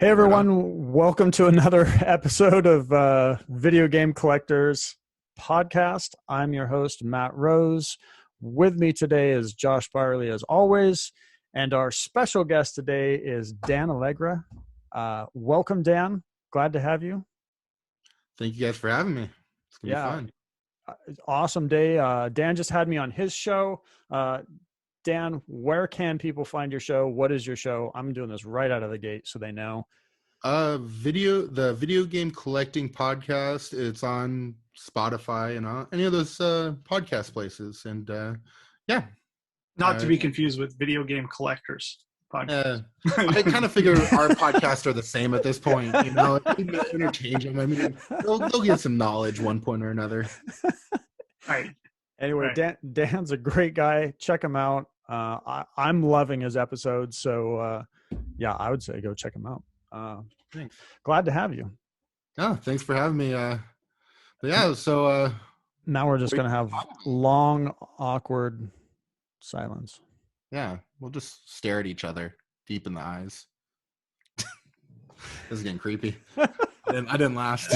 Hey Right on. everyone, welcome to another episode of Video Game Collectors Podcast. I'm your host, Matt Rose. With me today is Josh Byerly, as always, and our special guest today is Dan Allegra. Welcome, Dan. Glad to have you. Thank you guys for having me. It's gonna be Yeah, fun. awesome day. Dan just had me on his show. Dan, where can people find your show? What is your show? I'm doing this right out of the gate so they know. The video game collecting podcast. It's on Spotify and any of those podcast places. And yeah, Not to uh, be confused with video game collectors uh, podcast. I kind of figure our podcasts are the same at this point. Interchange them. I mean, they'll get some knowledge one point or another. Right. Anyway, Right. Dan's a great guy. Check him out. I'm loving his episodes. So, yeah, I would say go check him out. Thanks. Glad to have you. Oh, thanks for having me. But yeah, so Now we're just going to have long, awkward silence. yeah, we'll just stare at each other deep in the eyes. This is getting creepy. I didn't last.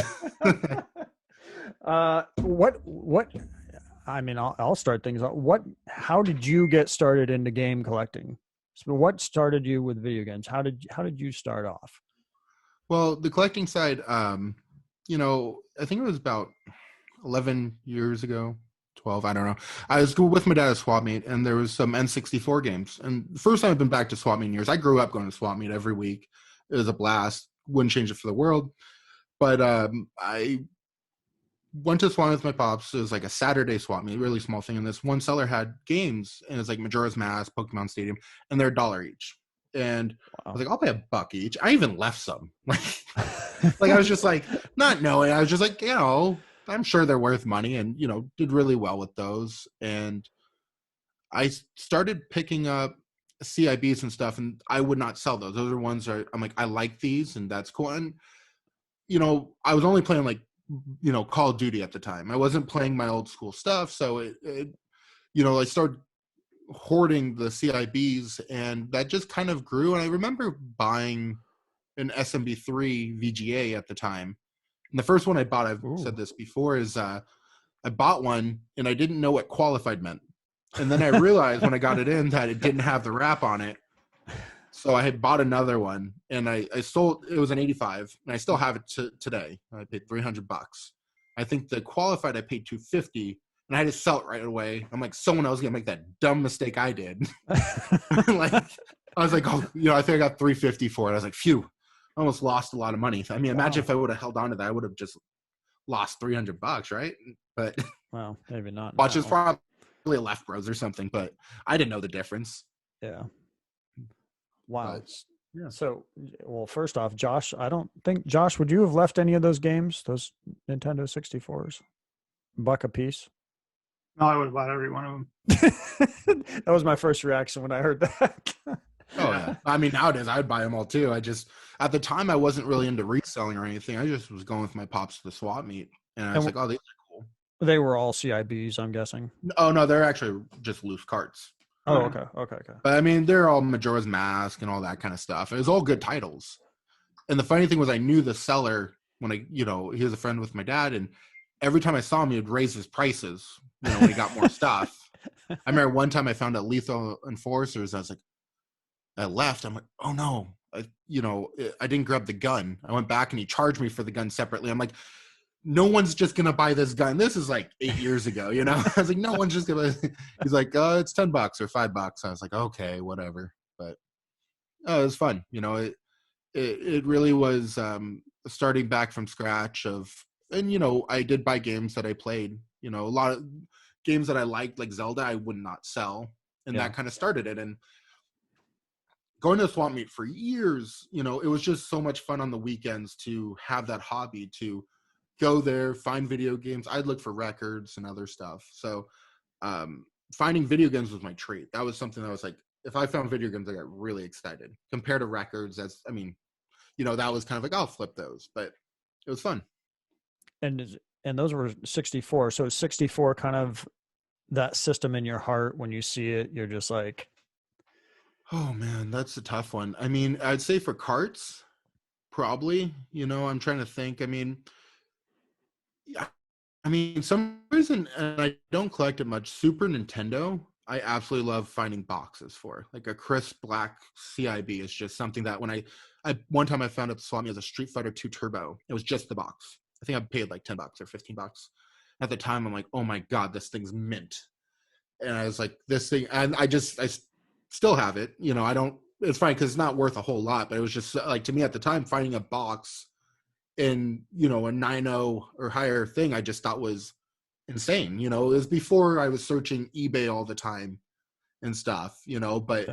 What, I mean, I'll start things off. How did you get started into game collecting? So what started you with video games? How did you start off? Well, the collecting side, I think it was about 11 years ago, 12, I don't know. I was with my dad at swap meet, and there was some N64 games. And the first time I've been back to swap meet in years. I grew up going to swap meet every week. It was a blast. Wouldn't change it for the world. But I went to swap meet with my pops. It was like a Saturday swap meet, really small thing. And this one seller had games, and it's like Majora's Mask, Pokemon Stadium, and they're $1 each. And I was like, I'll pay $1 each. I even left some. Like I was just like, not knowing. I was just like, I'm sure they're worth money, and did really well with those. And I started picking up CIBs and stuff, and I would not sell those. Those are ones that I'm like, I like these, and that's cool. And I was only playing like Call of Duty at the time. I wasn't playing my old school stuff, so I started hoarding the CIBs, and that just kind of grew. And I remember buying an SMB3 VGA at the time. And the first one I bought, I've said this before, is I bought one and I didn't know what qualified meant. And then I realized when I got it in that it didn't have the wrap on it. So I had bought another one, and I sold. It was an 85, and I still have it today. I paid $300. I think the qualified I paid $250, and I had to sell it right away. I'm like, someone else is gonna make that dumb mistake I did. Like, I was like, I think I got $350 for it. I was like, phew, I almost lost a lot of money. I mean, imagine if I would have held on to that, I would have just lost $300, right? But Well, maybe not. watch is probably Left Bros or something, but I didn't know the difference. Yeah. Wow. But, yeah. So, well, first off, Josh, I don't think, Josh, would you have left any of those games, those Nintendo 64s? $1 a piece? No, I would have bought every one of them. That was my first reaction when I heard that. Oh, yeah. I mean, nowadays I'd buy them all too. At the time, I wasn't really into reselling or anything. I just was going with my pops to the swap meet. And I was like, oh, these are cool. They were all CIBs, I'm guessing. Oh, no, they're actually just loose carts. Oh, okay. But I mean, they're all Majora's Mask and all that kind of stuff. It was all good titles. And the funny thing was, I knew the seller when he was a friend with my dad, and every time I saw him, he would raise his prices, when he got more stuff. I remember one time I found a Lethal Enforcers. I was like, I left. I'm like, oh no, I didn't grab the gun. I went back and he charged me for the gun separately. I'm like, no one's just gonna buy this gun. This is like 8 years ago, I was like, no one's just gonna. He's like, it's $10 or $5. I was like, okay, whatever. But it was fun. It really was starting back from scratch and I did buy games that I played. A lot of games that I liked, like Zelda, I would not sell, and that kind of started it. And going to the swap meet for years, it was just so much fun on the weekends to have that hobby, to go there, find video games. I'd look for records and other stuff. So finding video games was my treat. That was something that was like, if I found video games, I got really excited. Compared to records, that was kind of like, I'll flip those. But it was fun. And those were 64. So 64 kind of that system in your heart, when you see it, you're just like, oh man, that's a tough one. I mean, I'd say for carts, probably. I'm trying to think. Some reason, and I don't collect it much. Super Nintendo, I absolutely love finding boxes for. Like a crisp black CIB is just something that when I one time I found at the swap meet as a Street Fighter 2 Turbo. It was just the box. I think I paid like $10 or $15. At the time, I'm like, oh my God, this thing's mint. And I was like, this thing, and I still have it. It's fine because it's not worth a whole lot, but it was just like, to me at the time, finding a box in, a 9.0 or higher thing, I just thought was insane. It was before I was searching eBay all the time and stuff, but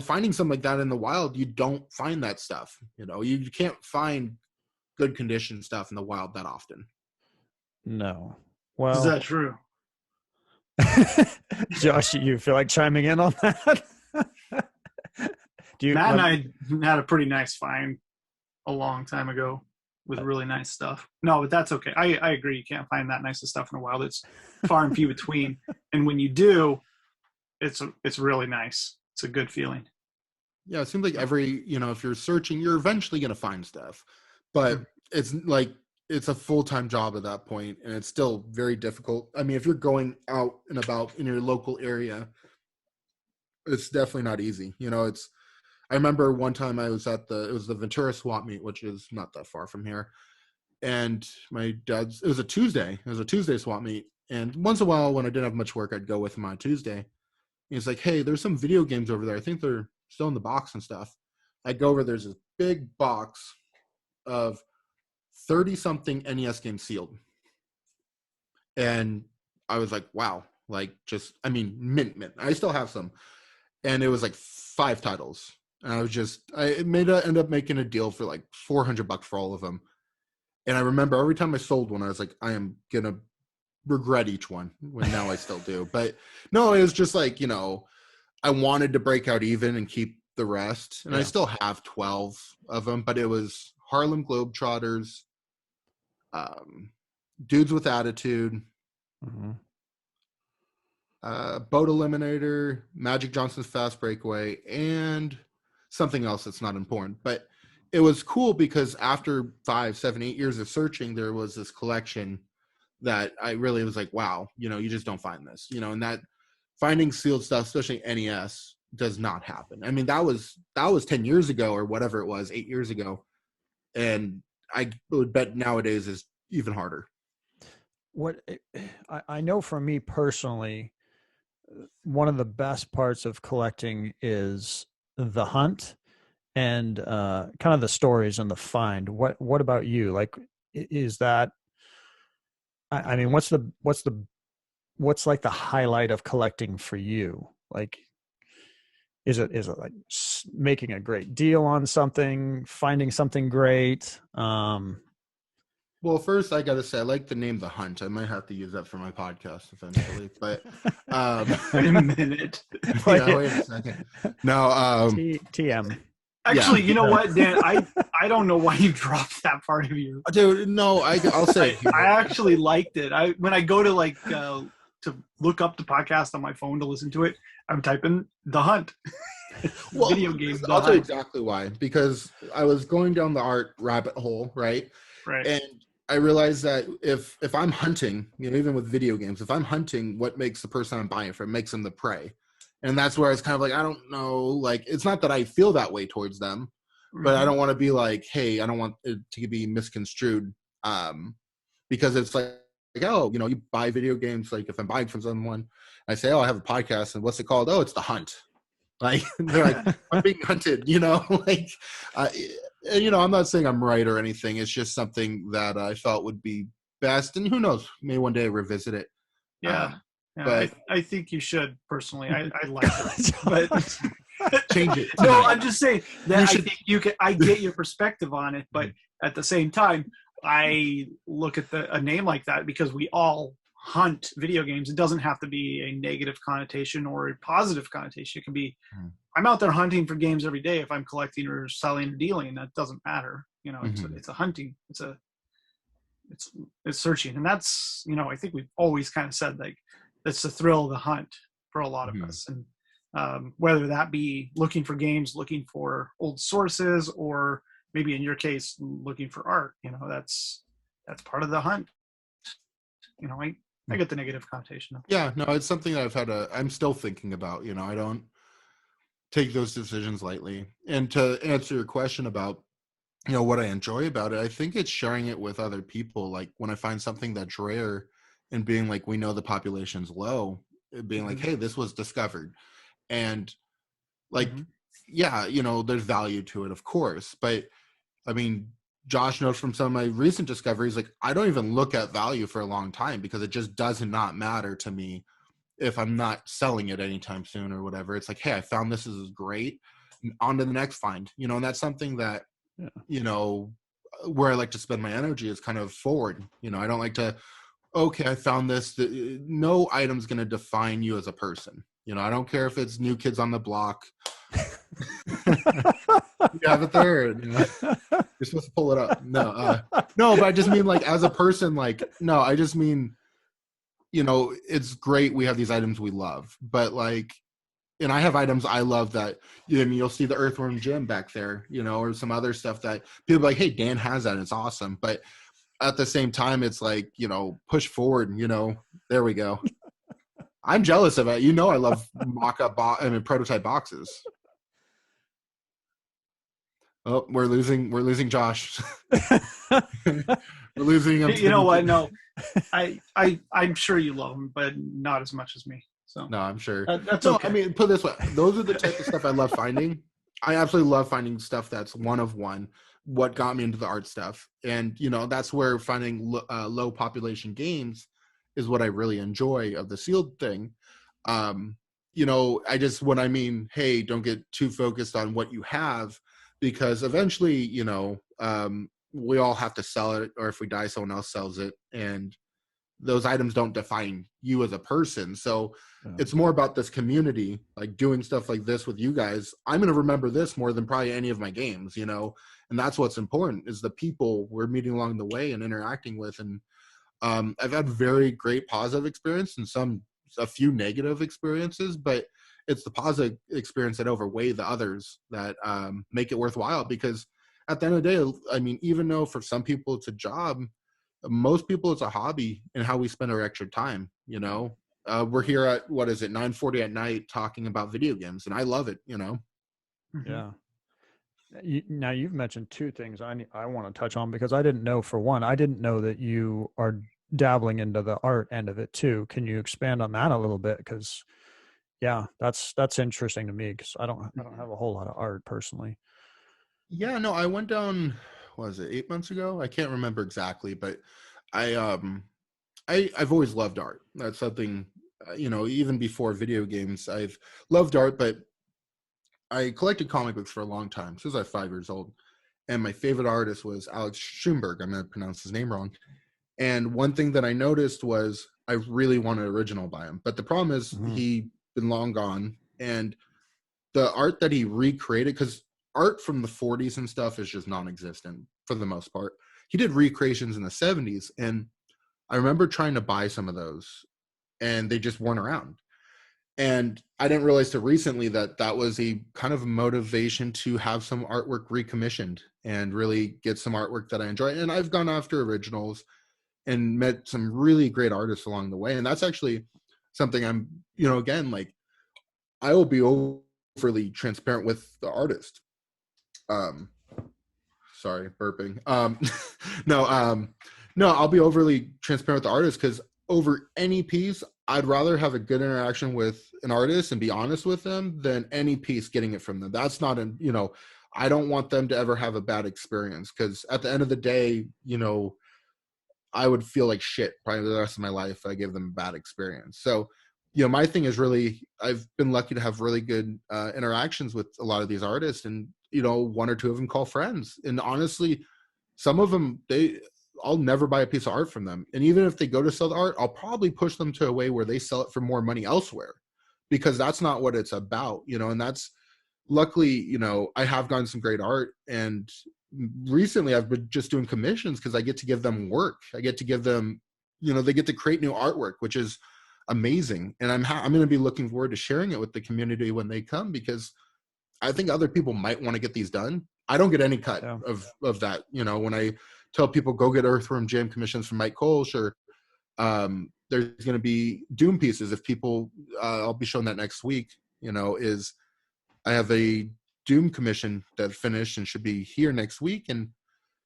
finding something like that in the wild, you don't find that stuff. You can't find good condition stuff in the wild that often. No. Well, Is that true? Josh, you feel like chiming in on that? Matt and I had a pretty nice find a long time ago with really nice stuff. No, but that's okay. I agree. You can't find that nice of stuff in the wild. It's far and few between. And when you do, it's really nice. It's a good feeling. Yeah, it seems like if you're searching, you're eventually going to find stuff. But it's like, it's a full-time job at that point, and it's still very difficult. If you're going out and about in your local area, it's definitely not easy. I remember one time I was it was the Ventura swap meet, which is not that far from here. And it was a Tuesday swap meet. And once in a while, when I didn't have much work, I'd go with him on Tuesday. He's like, hey, there's some video games over there. I think they're still in the box and stuff. I go over, there's this big box of 30-something NES games sealed. And I was like, wow, mint. I still have some. And it was like 5 titles. And I ended up making a deal for like $400 for all of them. And I remember every time I sold one, I was like, I am going to regret each one. When now I still do. But no, it was just like, I wanted to break out even and keep the rest. And I still have 12 of them, but it was Harlem Globetrotters, Dudes with Attitude, Boat Eliminator, Magic Johnson's Fast Breakaway, and something else that's not important. But it was cool because after 5, 7, 8 years of searching, there was this collection that I really was like, wow, you just don't find this, and that finding sealed stuff, especially NES, does not happen. That was 10 years ago or whatever it was, 8 years ago. And I would bet nowadays is even harder. What I know for me personally, one of the best parts of collecting is the hunt and kind of the stories and the find. What about you? Like, is that? What's like the highlight of collecting for you? Like, is it like making a great deal on something, finding something great? Well, first I got to say, I like the name The Hunt. I might have to use that for my podcast eventually, but wait a minute. Wait a second. No, TM. Actually, you know what, Dan? I don't know why you dropped that part of you. Dude, no, I'll say I actually liked it. When I go to to look up the podcast on my phone to listen to it, I'm typing The Hunt. Well, video game. I'll tell you exactly why. Because I was going down the art rabbit hole, right? Right. And I realized that if I'm hunting, even with video games, if I'm hunting, what makes the person I'm buying from makes them the prey. And that's where I was kind of like, I don't know, like, it's not that I feel that way towards them, but I don't want to be like, hey, I don't want it to be misconstrued, because it's like, oh, you buy video games. Like, if I'm buying from someone, I say, oh, I have a podcast, and what's it called? Oh, it's The Hunt. Like, they're like, I'm being hunted, like, I'm not saying I'm right or anything. It's just something that I felt would be best, and who knows, maybe one day revisit it. Yeah. But I think you should personally. I like it, but change it. No, I'm just saying that I think you can. I get your perspective on it, but at the same time, I look at a name like that because we all hunt video games. It doesn't have to be a negative connotation or a positive connotation. It can be, I'm out there hunting for games every day. If I'm collecting or selling or dealing, that doesn't matter. It's a hunting. It's searching, and that's I think we've always kind of said like. That's the thrill of the hunt for a lot of us. And whether that be looking for games, looking for old sources, or maybe in your case, looking for art, that's part of the hunt. I get the negative connotation. Yeah, no, it's something that I'm still thinking about. I don't take those decisions lightly. And to answer your question about, what I enjoy about it, I think it's sharing it with other people. Like when I find something that's rare and being like, we know the population's low, being like, hey, this was discovered. And like, yeah, there's value to it, of course. But I mean, Josh knows from some of my recent discoveries, like I don't even look at value for a long time because it just does not matter to me if I'm not selling it anytime soon or whatever. It's like, hey, I found this is great. On to the next find, and that's something that, where I like to spend my energy is kind of forward. I don't like to, okay, I found this. No item's going to define you as a person. I don't care if it's New Kids on the Block. You have it there. You're supposed to pull it up. No, but I just mean like as a person, like, no, I just mean, it's great. We have these items we love, but like, and I have items I love that, you'll see the Earthworm Gym back there, or some other stuff that people are like, hey, Dan has that. And it's awesome. But at the same time, it's like, push forward, there we go. I'm jealous of it. I love mock-up, prototype boxes. Oh, we're losing Josh. We're losing him. You know what? No, I'm sure you love him, but not as much as me. So no, I'm sure. That's okay. I mean, put it this way: those are the type of stuff I love finding. I absolutely love finding stuff that's one of one. What got me into the art stuff, and that's where finding low population games is what I really enjoy of the sealed thing. When I mean, hey, don't get too focused on what you have, because eventually, we all have to sell it, or if we die, someone else sells it, and those items don't define you as a person. So it's more about this community, like doing stuff like this with you guys. I'm going to remember this more than probably any of my games, and that's what's important, is the people we're meeting along the way and interacting with. And I've had very great positive experience and a few negative experiences, but it's the positive experience that outweigh the others that make it worthwhile. Because at the end of the day, I mean, even though for some people it's a job, most people it's a hobby and how we spend our extra time. We're here at 9:40 at night talking about video games, and I love it. Yeah. Now you've mentioned two things I want to touch on, because I didn't know. For one, I didn't know that you are dabbling into the art end of it too. Can you expand on that a little bit? Because yeah, that's interesting to me, because I don't have a whole lot of art personally. Yeah, no, I went down, what was it, 8 months ago? I can't remember exactly, but I've always loved art. That's something, even before video games, I've loved art, but I collected comic books for a long time, since I was 5 years old. And my favorite artist was Alex Schumberg. I'm going to pronounce his name wrong. And one thing that I noticed was I really wanted original by him. But the problem is he'd been long gone. And the art that he recreated, because art from the 40s and stuff is just non-existent for the most part. He did recreations in the 70s. And I remember trying to buy some of those, and they just weren't around. And I didn't realize till recently that was a kind of motivation to have some artwork recommissioned and really get some artwork that I enjoy. And I've gone after originals and met some really great artists along the way. And that's actually something I'm, again, like, I will be overly transparent with the artist. Sorry, burping. No, I'll be overly transparent with the artist, because over any piece, I'd rather have a good interaction with an artist and be honest with them than any piece getting it from them. That's not I don't want them to ever have a bad experience, because at the end of the day, I would feel like shit probably the rest of my life if I give them a bad experience. So, my thing is really, I've been lucky to have really good interactions with a lot of these artists, and, one or two of them call friends. And honestly, some of them, I'll never buy a piece of art from them. And even if they go to sell the art, I'll probably push them to a way where they sell it for more money elsewhere, because that's not what it's about, and that's, luckily, I have gotten some great art. And recently I've been just doing commissions because I get to give them work. I get to give them, they get to create new artwork, which is amazing. And I'm going to be looking forward to sharing it with the community when they come, because I think other people might want to get these done. I don't get any cut Yeah. of that. You know, when I tell people go get Earthworm Jim commissions from Mike Cole, sure. There's going to be Doom pieces. If people, I'll be showing that next week. You know, is I have a Doom commission that finished and should be here next week, and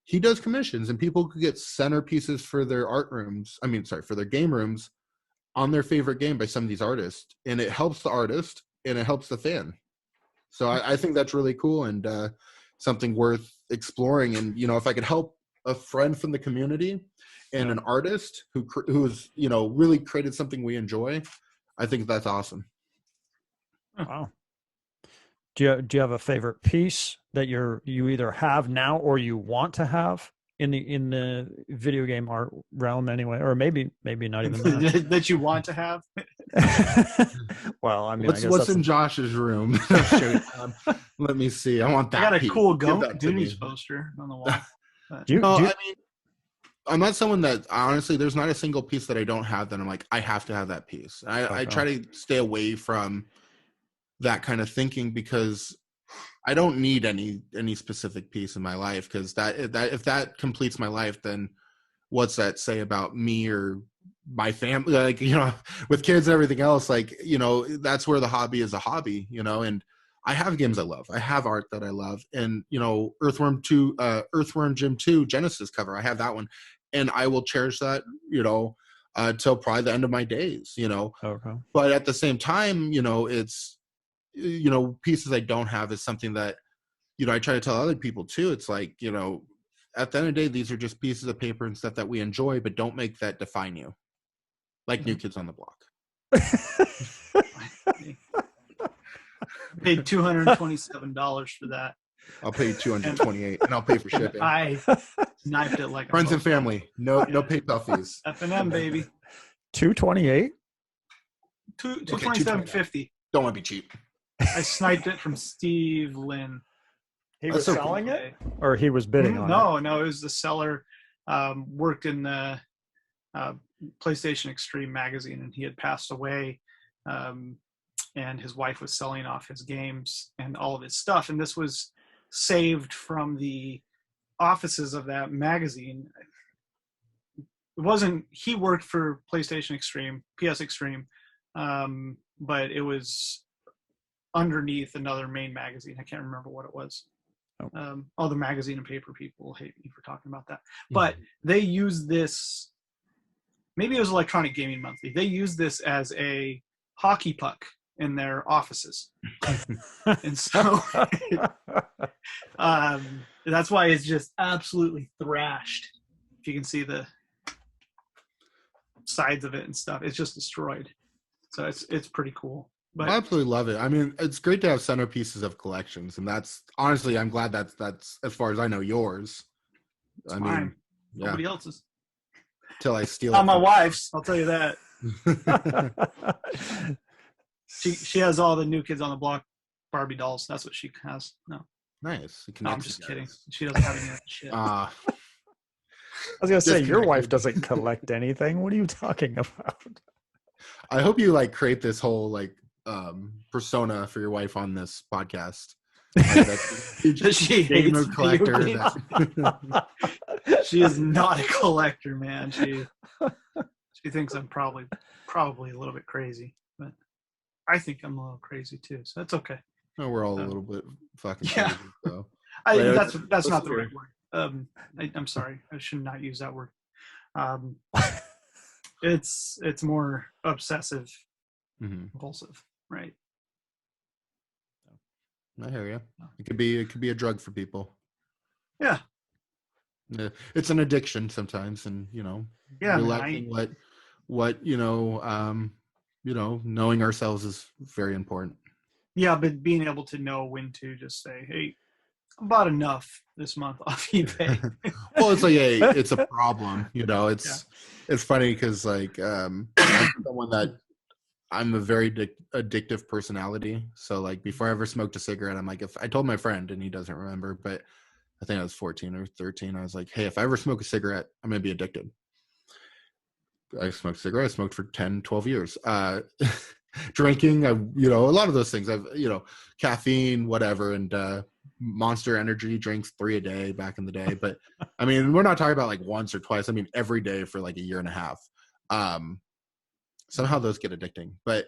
he does commissions, and people could get centerpieces for their art rooms. I mean, sorry, for their game rooms on their favorite game by some of these artists, and it helps the artist and it helps the fan. So I think that's really cool and something worth exploring. And you know, if I could help a friend from the community and an artist who's you know really created something we enjoy, I think that's awesome. Wow. Do you have a favorite piece that you either have now or you want to have in the video game art realm anyway, or maybe not even that, that you want to have? Well, I mean, what's in Josh's room? Let me see. I want that. I got a piece. cool Goonies poster on the wall. I mean, I'm not someone that honestly. There's not a single piece that I don't have that I'm like I have to have that piece. I try to stay away from that kind of thinking because I don't need any specific piece in my life, because that if that completes my life, then what's that say about me or my family? Like, you know, with kids and everything else, like, you know, that's where the hobby is a hobby, you know. And I have games I love, I have art that I love, and you know, Earthworm Jim 2 Genesis cover, I have that one, and I will cherish that, you know, till probably the end of my days, you know. Okay. But at the same time, you know, it's, you know, pieces I don't have is something that, you know, I try to tell other people too. It's like, you know, at the end of the day, these are just pieces of paper and stuff that we enjoy, but don't make that define you. Like New Kids on the Block. Paid $227 for that. I'll pay you $228 and I'll pay for shipping. I sniped it like friends and family. No PayPal fees. F&M, baby. $228? $227.50. Don't want to be cheap. I sniped it from Steve Lynn. He was selling it, or he was bidding on it? No, it was the seller. Worked in the PlayStation Extreme magazine, and he had passed away. And his wife was selling off his games and all of his stuff. And this was saved from the offices of that magazine. It wasn't, he worked for PlayStation Extreme, PS Extreme, but it was underneath another main magazine. I can't remember what it was. All the magazine and paper people hate me for talking about that. But they use this, maybe it was Electronic Gaming Monthly. They use this as a hockey puck in their offices. And so that's why it's just absolutely thrashed. If you can see the sides of it and stuff, it's just destroyed. So it's pretty cool. But I absolutely love it. I mean, it's great to have centerpieces of collections, and that's honestly, I'm glad that's as far as I know yours. I mean, mine. Nobody else's. Till I steal Not it. my wife's, I'll tell you that. She has all the New Kids on the Block Barbie dolls. That's what she has. No. Nice. No, I'm just kidding. She doesn't have any of that shit. I was gonna say your wife doesn't collect anything. What are you talking about? I hope you like create this whole like persona for your wife on this podcast. She gamer hates collector. She is not a collector, man. She thinks I'm probably a little bit crazy, but I think I'm a little crazy too. So that's okay. No, we're all a little bit fucking yeah. crazy. So. That's not the right word. I'm sorry. I should not use that word. It's more obsessive, compulsive, right? I hear you. It could be a drug for people. Yeah. It's an addiction sometimes, and you know, realizing what knowing ourselves is very important. Yeah, but being able to know when to just say, "Hey, I bought enough this month off eBay." Well, it's like it's a problem, you know. It's funny because like I'm someone that I'm a very addictive personality. So like before I ever smoked a cigarette, I'm like, if I told my friend and he doesn't remember, but I think I was 14 or 13. I was like, hey, if I ever smoke a cigarette, I'm going to be addicted. I smoked cigarettes. I smoked for 10, 12 years. Drinking, a lot of those things. I've, caffeine, whatever. And Monster Energy drinks 3 a day back in the day. But I mean, we're not talking about like once or twice. I mean, every day for like a year and a half. Somehow those get addicting. But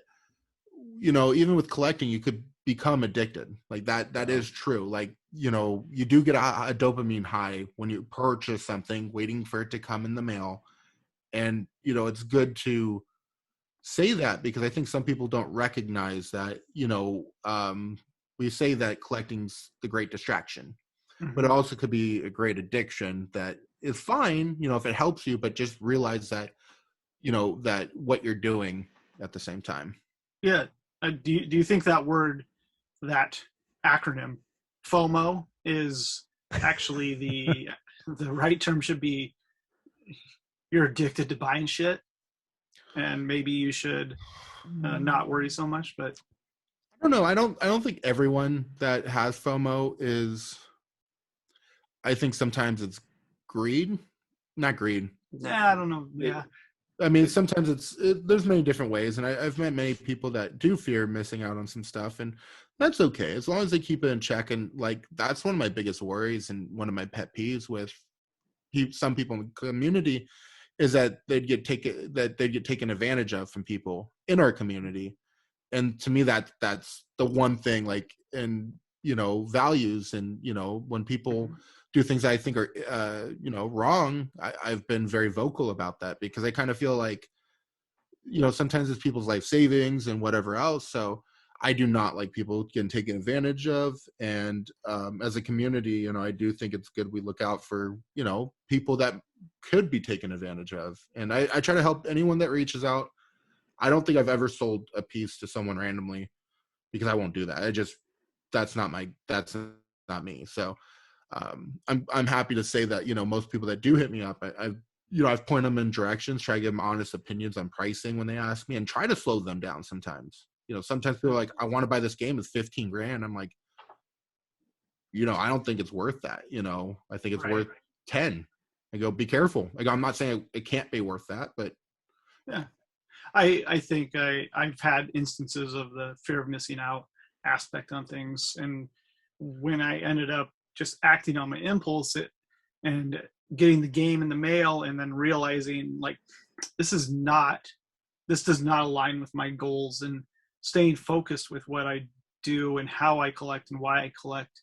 even with collecting, you could become addicted. Like that is true. Like, you do get a dopamine high when you purchase something, waiting for it to come in the mail. And, it's good to say that, because I think some people don't recognize that, we say that collecting's the great distraction, but it also could be a great addiction that is fine, if it helps you, but just realize that, that what you're doing at the same time. Yeah. Do you think that word, that acronym, FOMO, is actually the right term? Should be you're addicted to buying shit, and maybe you should not worry so much. But I don't know. I don't think everyone that has FOMO is. I think sometimes it's greed, not greed. Yeah, I don't know. Yeah. I mean, sometimes there's many different ways, and I've met many people that do fear missing out on some stuff, and that's okay as long as they keep it in check. And like, that's one of my biggest worries and one of my pet peeves with some people in the community is that they'd get taken advantage of from people in our community. And to me, that's the one thing, like, and values, and when people do things I think are wrong, I've been very vocal about that, because I kind of feel like sometimes it's people's life savings and whatever else. So I do not like people getting taken advantage of. And as a community, I do think it's good we look out for people that could be taken advantage of. And I try to help anyone that reaches out. I don't think I've ever sold a piece to someone randomly, because I won't do that. That's not me. So I'm happy to say that most people that do hit me up, I've pointed them in directions, try to give them honest opinions on pricing when they ask me, and try to slow them down. Sometimes sometimes people are like, I want to buy this game, it's $15,000. I'm like, I don't think it's worth that. I think it's worth 10. I go, be careful. Like, I'm not saying it can't be worth that, but yeah. I think I've had instances of the fear of missing out aspect on things, and when I ended up just acting on my impulse and getting the game in the mail, and then realizing like this does not align with my goals, and staying focused with what I do and how I collect and why I collect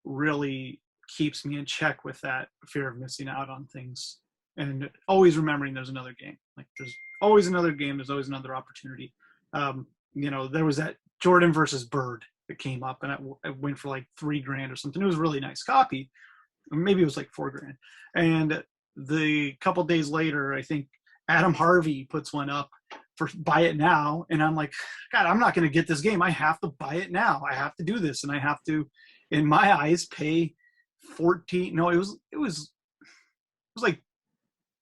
really keeps me in check with that fear of missing out on things, and always remembering there's another game. Like, there's always another game, there's always another opportunity. There was that Jordan versus Bird that came up, and it went for like $3,000 or something. It was a really nice copy. Maybe it was like $4,000. And the couple days later, I think Adam Harvey puts one up for buy it now, and I'm like, God, I'm not going to get this game. I have to buy it now. I have to do this, and I have to, in my eyes, pay it was like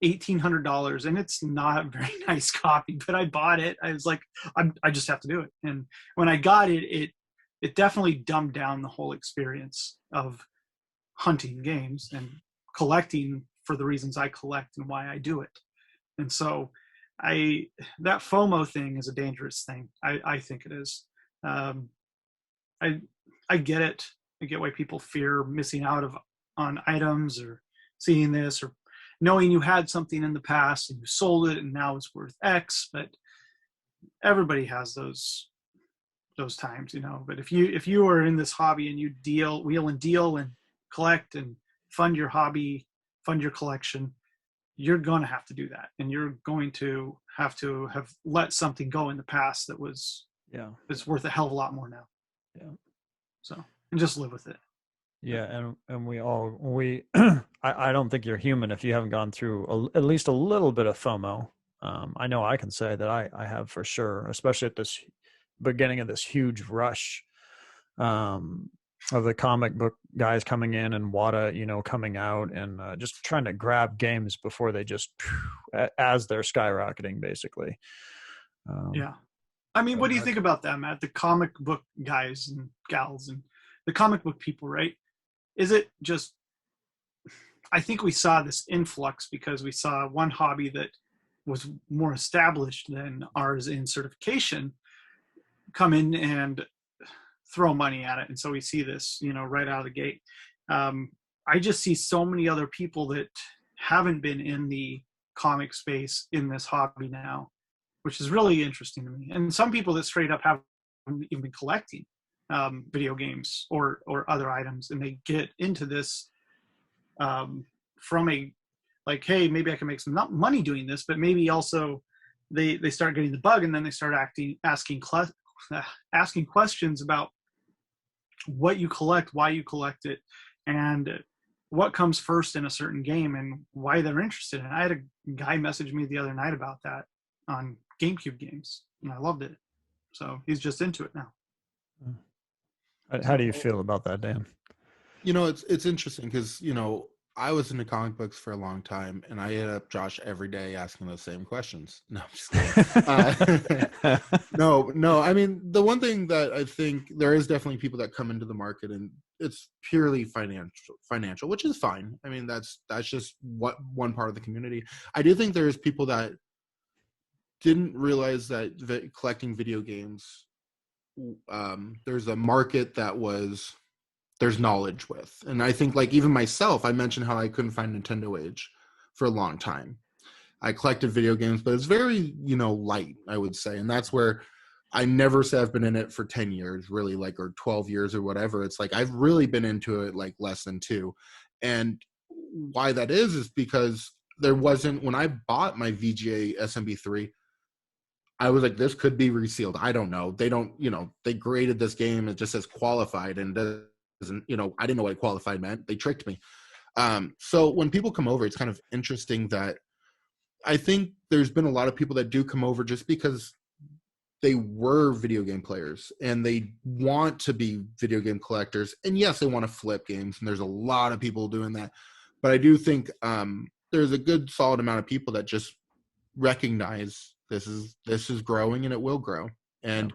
$1,800, and it's not a very nice copy, but I bought it. I was like, I just have to do it. And when I got it definitely dumbed down the whole experience of hunting games and collecting for the reasons I collect and why I do it. And so that FOMO thing is a dangerous thing. I think it is. I get it. I get why people fear missing out on items, or seeing this, or knowing you had something in the past and you sold it and now it's worth X. But everybody has those times, But if you are in this hobby and you wheel and deal and collect and fund your hobby, fund your collection, you're going to have to do that, and you're going to have let something go in the past that was it's worth a hell of a lot more now. Yeah. So, and just live with it. Yeah, and I don't think you're human if you haven't gone through at least a little bit of FOMO. I know I can say that I have for sure, especially at this beginning of this huge rush of the comic book guys coming in, and WATA, coming out, and just trying to grab games before they just, as they're skyrocketing, basically. Yeah. I mean, what do you think about that, Matt? The comic book guys and gals and the comic book people, right? Is it just, I think we saw this influx because we saw one hobby that was more established than ours in certification come in and throw money at it. And so we see this, right out of the gate. I just see so many other people that haven't been in the comic space in this hobby now, which is really interesting to me. And some people that straight up haven't even been collecting video games or other items, and they get into this from a like, hey, maybe I can make some money doing this, but maybe also they start getting the bug, and then they start asking questions about what you collect, why you collect it, and what comes first in a certain game, and why they're interested in it. I had a guy message me the other night about that on GameCube games, and I loved it. So he's just into it now. How do you feel about that, Dan? It's interesting because, I was into comic books for a long time, and I hit up Josh every day asking those same questions. No, I'm just kidding. No. I mean, the one thing that I think there is definitely people that come into the market, and it's purely financial, which is fine. I mean, that's just one part of the community. I do think there's people that didn't realize that collecting video games, there's a market that there's knowledge with. And I think, like, even myself, I mentioned how I couldn't find Nintendo Age for a long time. I collected video games, but it's very, light, I would say. And that's where I never say I've been in it for 10 years, really, like, or 12 years or whatever. It's like I've really been into it like less than 2. And why that is because there wasn't, when I bought my VGA SMB3, I was like, this could be resealed. I don't know. They don't, they graded this game. It just says qualified, and I didn't know what qualified meant. They tricked me. So when people come over, it's kind of interesting that I think there's been a lot of people that do come over just because they were video game players and they want to be video game collectors. And yes, they want to flip games, and there's a lot of people doing that. But I do think there's a good solid amount of people that just recognize this is growing, and it will grow. And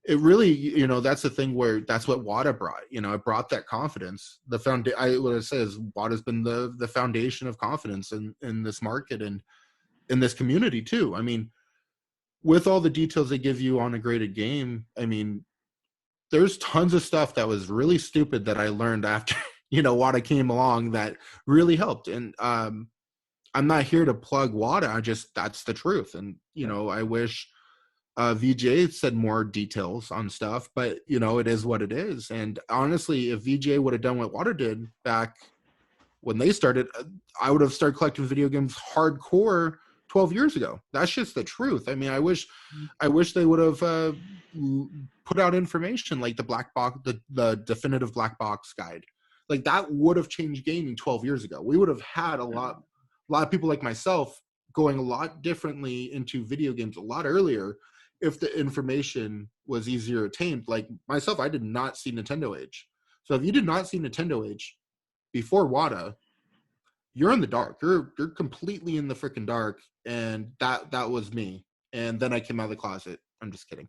it really, that's the thing where that's what WADA brought. It brought that confidence. What I say is WADA's been the foundation of confidence in this market and in this community too. I mean, with all the details they give you on a graded game, I mean, there's tons of stuff that was really stupid that I learned after, WADA came along that really helped. And I'm not here to plug WADA. That's the truth. And, I wish VJ said more details on stuff, but it is what it is. And honestly, if VJ would have done what WADA did back when they started, I would have started collecting video games hardcore 12 years ago. That's just the truth. I mean, I wish they would have put out information like the black box, the definitive black box guide. Like that would have changed gaming 12 years ago. We would have had a lot of people like myself going a lot differently into video games a lot earlier if the information was easier attained. Like myself, I did not see Nintendo Age. So if you did not see Nintendo Age before WADA, you're in the dark. You're completely in the freaking dark. And that was me. And then I came out of the closet. I'm just kidding.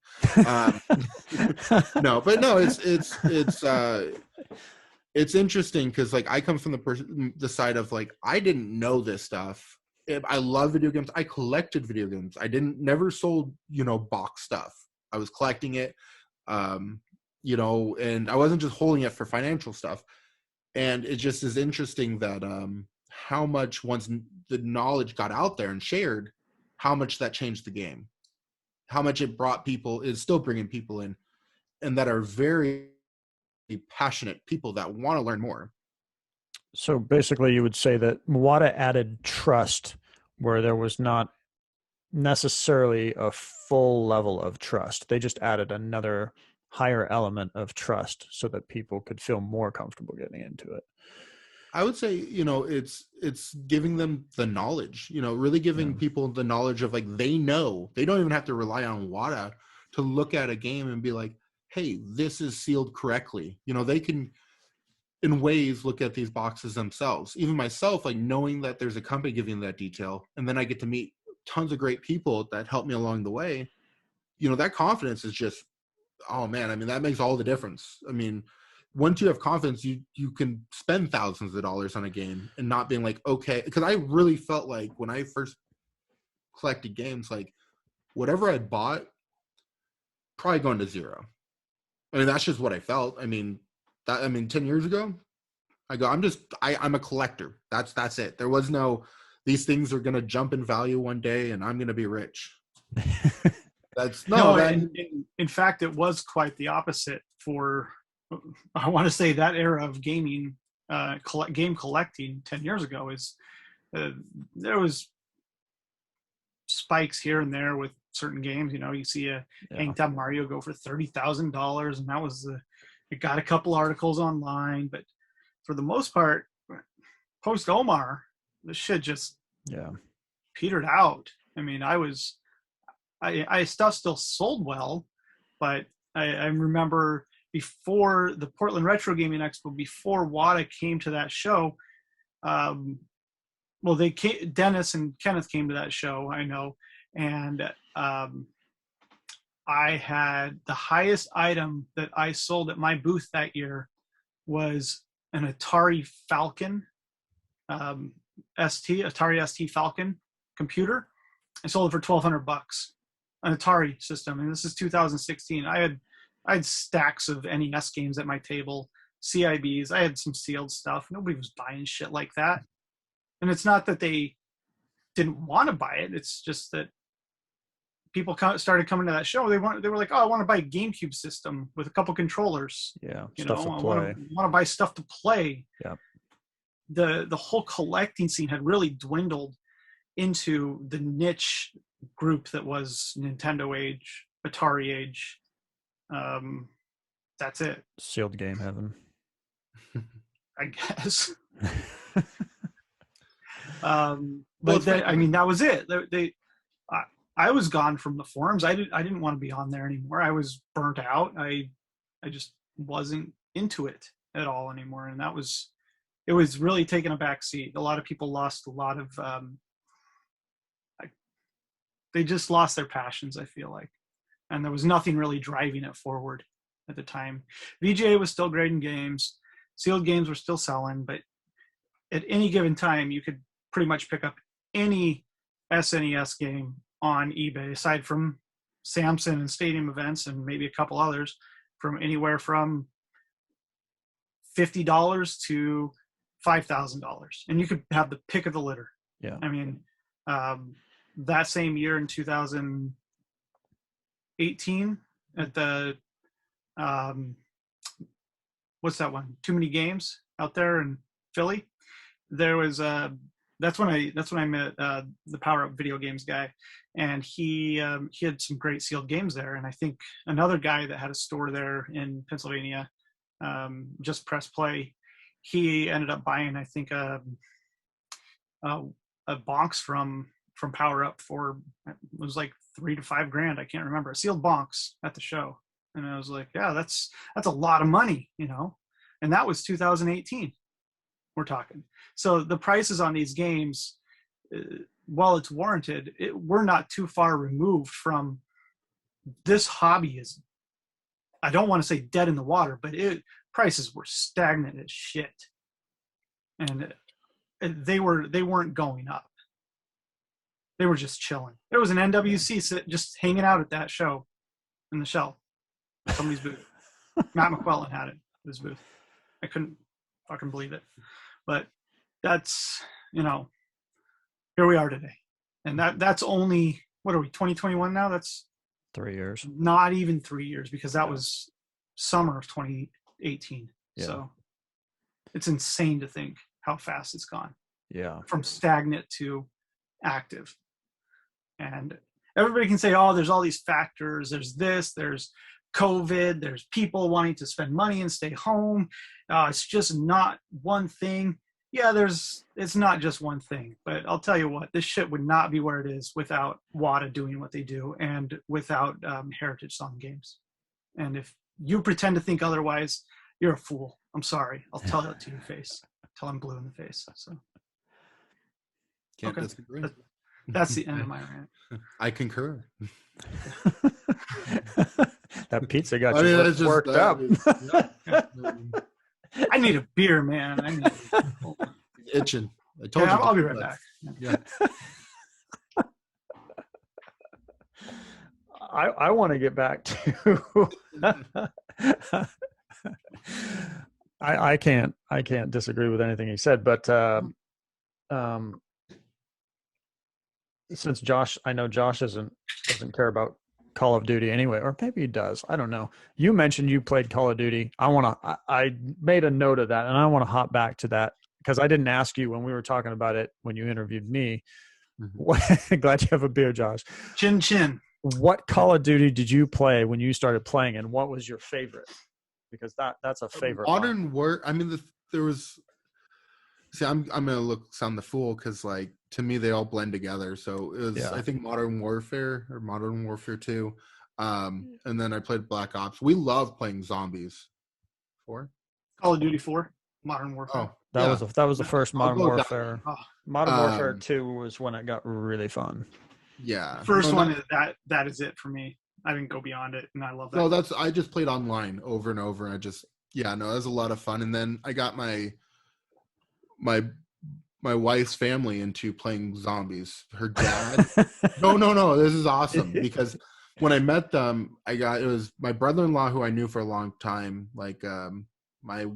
No, it's interesting because like I come from the side of like I didn't know this stuff. I love video games. I collected video games. I never sold, box stuff. I was collecting it, and I wasn't just holding it for financial stuff. And it just is interesting that how much once the knowledge got out there and shared, how much that changed the game, how much it brought people, is still bringing people in, and that are very passionate people that want to learn more. So basically you would say that WADA added trust where there was not necessarily a full level of trust. They just added another higher element of trust so that people could feel more comfortable getting into it. I would say, it's giving them the knowledge, really giving people the knowledge of like, they don't even have to rely on WADA to look at a game and be like, hey, this is sealed correctly. They can in ways look at these boxes themselves. Even myself, like knowing that there's a company giving that detail, and then I get to meet tons of great people that help me along the way. That confidence is just, oh man, I mean, that makes all the difference. I mean, once you have confidence, you can spend thousands of dollars on a game and not being like, okay, because I really felt like when I first collected games, like whatever I bought, probably going to zero. I mean, that's just what I felt. I mean, 10 years ago, I'm a collector. That's it. There was no, these things are going to jump in value one day and I'm going to be rich. In fact, it was quite the opposite for, I want to say, that era of gaming, game collecting 10 years ago. Is there was spikes here and there with certain games. You know, you see a Hanged Up Mario go for $30,000, and that was it got a couple articles online, but for the most part, post Omar, the shit just petered out. I mean, I stuff still sold well, but I remember before the Portland Retro Gaming Expo, before WATA came to that show, Dennis and Kenneth came to that show, I know, and I had the highest item that I sold at my booth that year was an Atari Falcon, Atari ST Falcon computer. I sold it for $1,200, an Atari system, and this is 2016. I had stacks of NES games at my table, CIBs. I had some sealed stuff. Nobody was buying shit like that. And it's not that they didn't want to buy it. It's just that people started coming to that show. They were like, oh, I want to buy a GameCube system with a couple controllers. Yeah, stuff to play. I want to buy stuff to play. Yeah. The whole collecting scene had really dwindled into the niche group that was Nintendo age, Atari age. That's it. Sealed game heaven, I guess. But that was it. I was gone from the forums. I didn't want to be on there anymore. I was burnt out. I just wasn't into it at all anymore, and it was really taking a back seat. A lot of people lost a lot of they just lost their passions, I feel like, and there was nothing really driving it forward at the time. VGA was still grading games, sealed games were still selling, but at any given time you could pretty much pick up any SNES game on eBay, aside from Samson and Stadium Events and maybe a couple others, from anywhere from $50 to $5,000, and you could have the pick of the litter. Yeah, I mean, that same year in 2018 at the what's that one? Too Many Games out there in Philly. There was that's when I met the Power Up Video Games guy, and he had some great sealed games there. And I think another guy that had a store there in Pennsylvania, Just Press Play, he ended up buying, I think, a box from Power Up for, it was like $3,000 to $5,000. I can't remember, a sealed box at the show. And I was like, yeah, that's a lot of money, you know. And that was 2018. We're talking. So the prices on these games, while it's warranted, we're not too far removed from, this hobby is, I don't want to say dead in the water, but prices were stagnant as shit, and they weren't going up. They were just chilling. There was an NWC just hanging out at that show in the shelf, somebody's booth. Matt McQuillan had it at his booth. I couldn't fucking believe it. But that's, you know, here we are today. And that's only, what are we, 2021 now? That's 3 years. Not even 3 years, because that was summer of 2018. Yeah. So it's insane to think how fast it's gone. Yeah. From stagnant to active. And everybody can say, oh, there's all these factors. There's this, there's COVID, there's people wanting to spend money and stay home. It's just not one thing. Yeah, it's not just one thing. But I'll tell you what, this shit would not be where it is without WATA doing what they do, and without Heritage Song Games. And if you pretend to think otherwise, you're a fool. I'm sorry. I'll tell that to your face. Till I'm blue in the face. So can't disagree. That's the end of my rant. I concur. That pizza got you worked up. I need a beer, man. Itching. I told you. I'll be right back. Yeah. I want to get back to I can't disagree with anything he said, but since I know Josh doesn't care about Call of Duty anyway, or maybe he does. I don't know. You mentioned you played Call of Duty. I made a note of that, and I want to hop back to that because I didn't ask you when we were talking about it when you interviewed me. Mm-hmm. Glad you have a beer, Josh. Chin chin. What Call of Duty did you play when you started playing, and what was your favorite? Because that's a favorite. Modern War. I mean, there was. See, I'm gonna sound the fool because like to me they all blend together. So it was I think Modern Warfare or Modern Warfare 2, and then I played Black Ops. We love playing Zombies. 4. Call of Duty 4, Modern Warfare. Oh, that was the first Modern Warfare. Modern Warfare 2 was when it got really fun. Yeah, first one is that is it for me. I didn't go beyond it, and I love that. No, I just played online over and over, and I just it was a lot of fun. And then I got my wife's family into playing Zombies. Her dad. No, this is awesome because when I met them, it was my brother-in-law who I knew for a long time, like my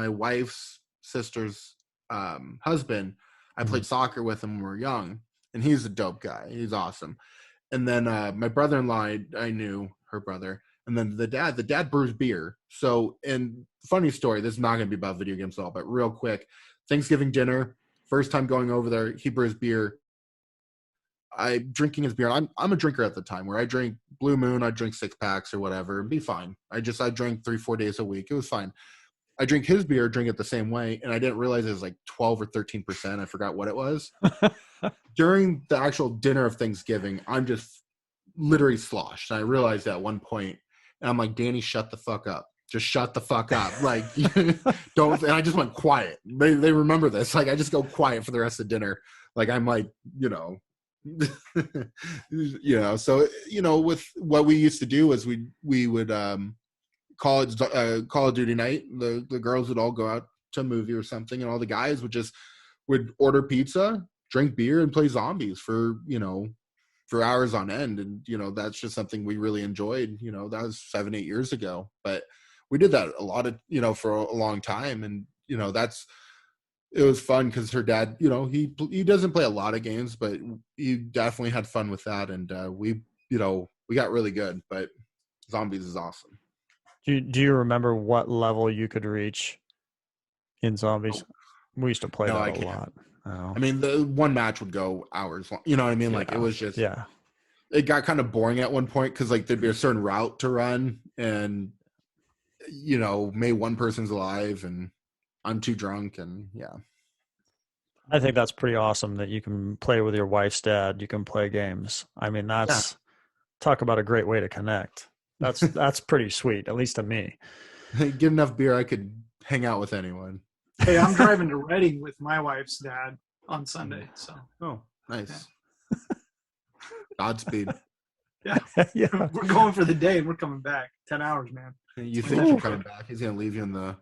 wife's sister's husband. I played soccer with him when we were young, and he's a dope guy. He's awesome. And then my brother-in-law, I knew her brother. And then the dad brews beer. So, and funny story, this is not going to be about video games at all, but real quick, Thanksgiving dinner, first time going over there, he brews beer. I'm drinking his beer. I'm a drinker at the time where I drink Blue Moon, I drink 6-packs or whatever, and be fine. I drank 3-4 days a week. It was fine. I drink his beer, drink it the same way, and I didn't realize it was like 12 or 13%. I forgot what it was. During the actual dinner of Thanksgiving, I'm just literally sloshed. And I realized at one point, and I'm like, Danny, shut the fuck up. Just shut the fuck up. Like, don't. And I just went quiet. They remember this. Like, I just go quiet for the rest of dinner. Like, I'm like, So, with what we used to do is we would Call of Duty night. The girls would all go out to a movie or something, and all the guys would order pizza, drink beer, and play Zombies for hours on end. And that's just something we really enjoyed. That was 7-8 years ago, but we did that a lot of for a long time. And it was fun because her dad, he doesn't play a lot of games, but he definitely had fun with that. And we got really good. But Zombies is awesome. Do you remember what level you could reach in Zombies? We used to play that a lot. Oh. I mean, the one match would go hours long. You know what I mean? Like, it was just it got kind of boring at one point because like there'd be a certain route to run, and maybe one person's alive and I'm too drunk, and I think that's pretty awesome that you can play with your wife's dad. You can play games. I mean, talk about a great way to connect. That's pretty sweet, at least to me. Get enough beer, I could hang out with anyone. Hey, I'm driving to Reading with my wife's dad on Sunday. So. Oh, nice. Yeah. Godspeed. Yeah. We're going for the day and we're coming back. 10 hours, man. You think you're coming back? He's gonna leave you in the.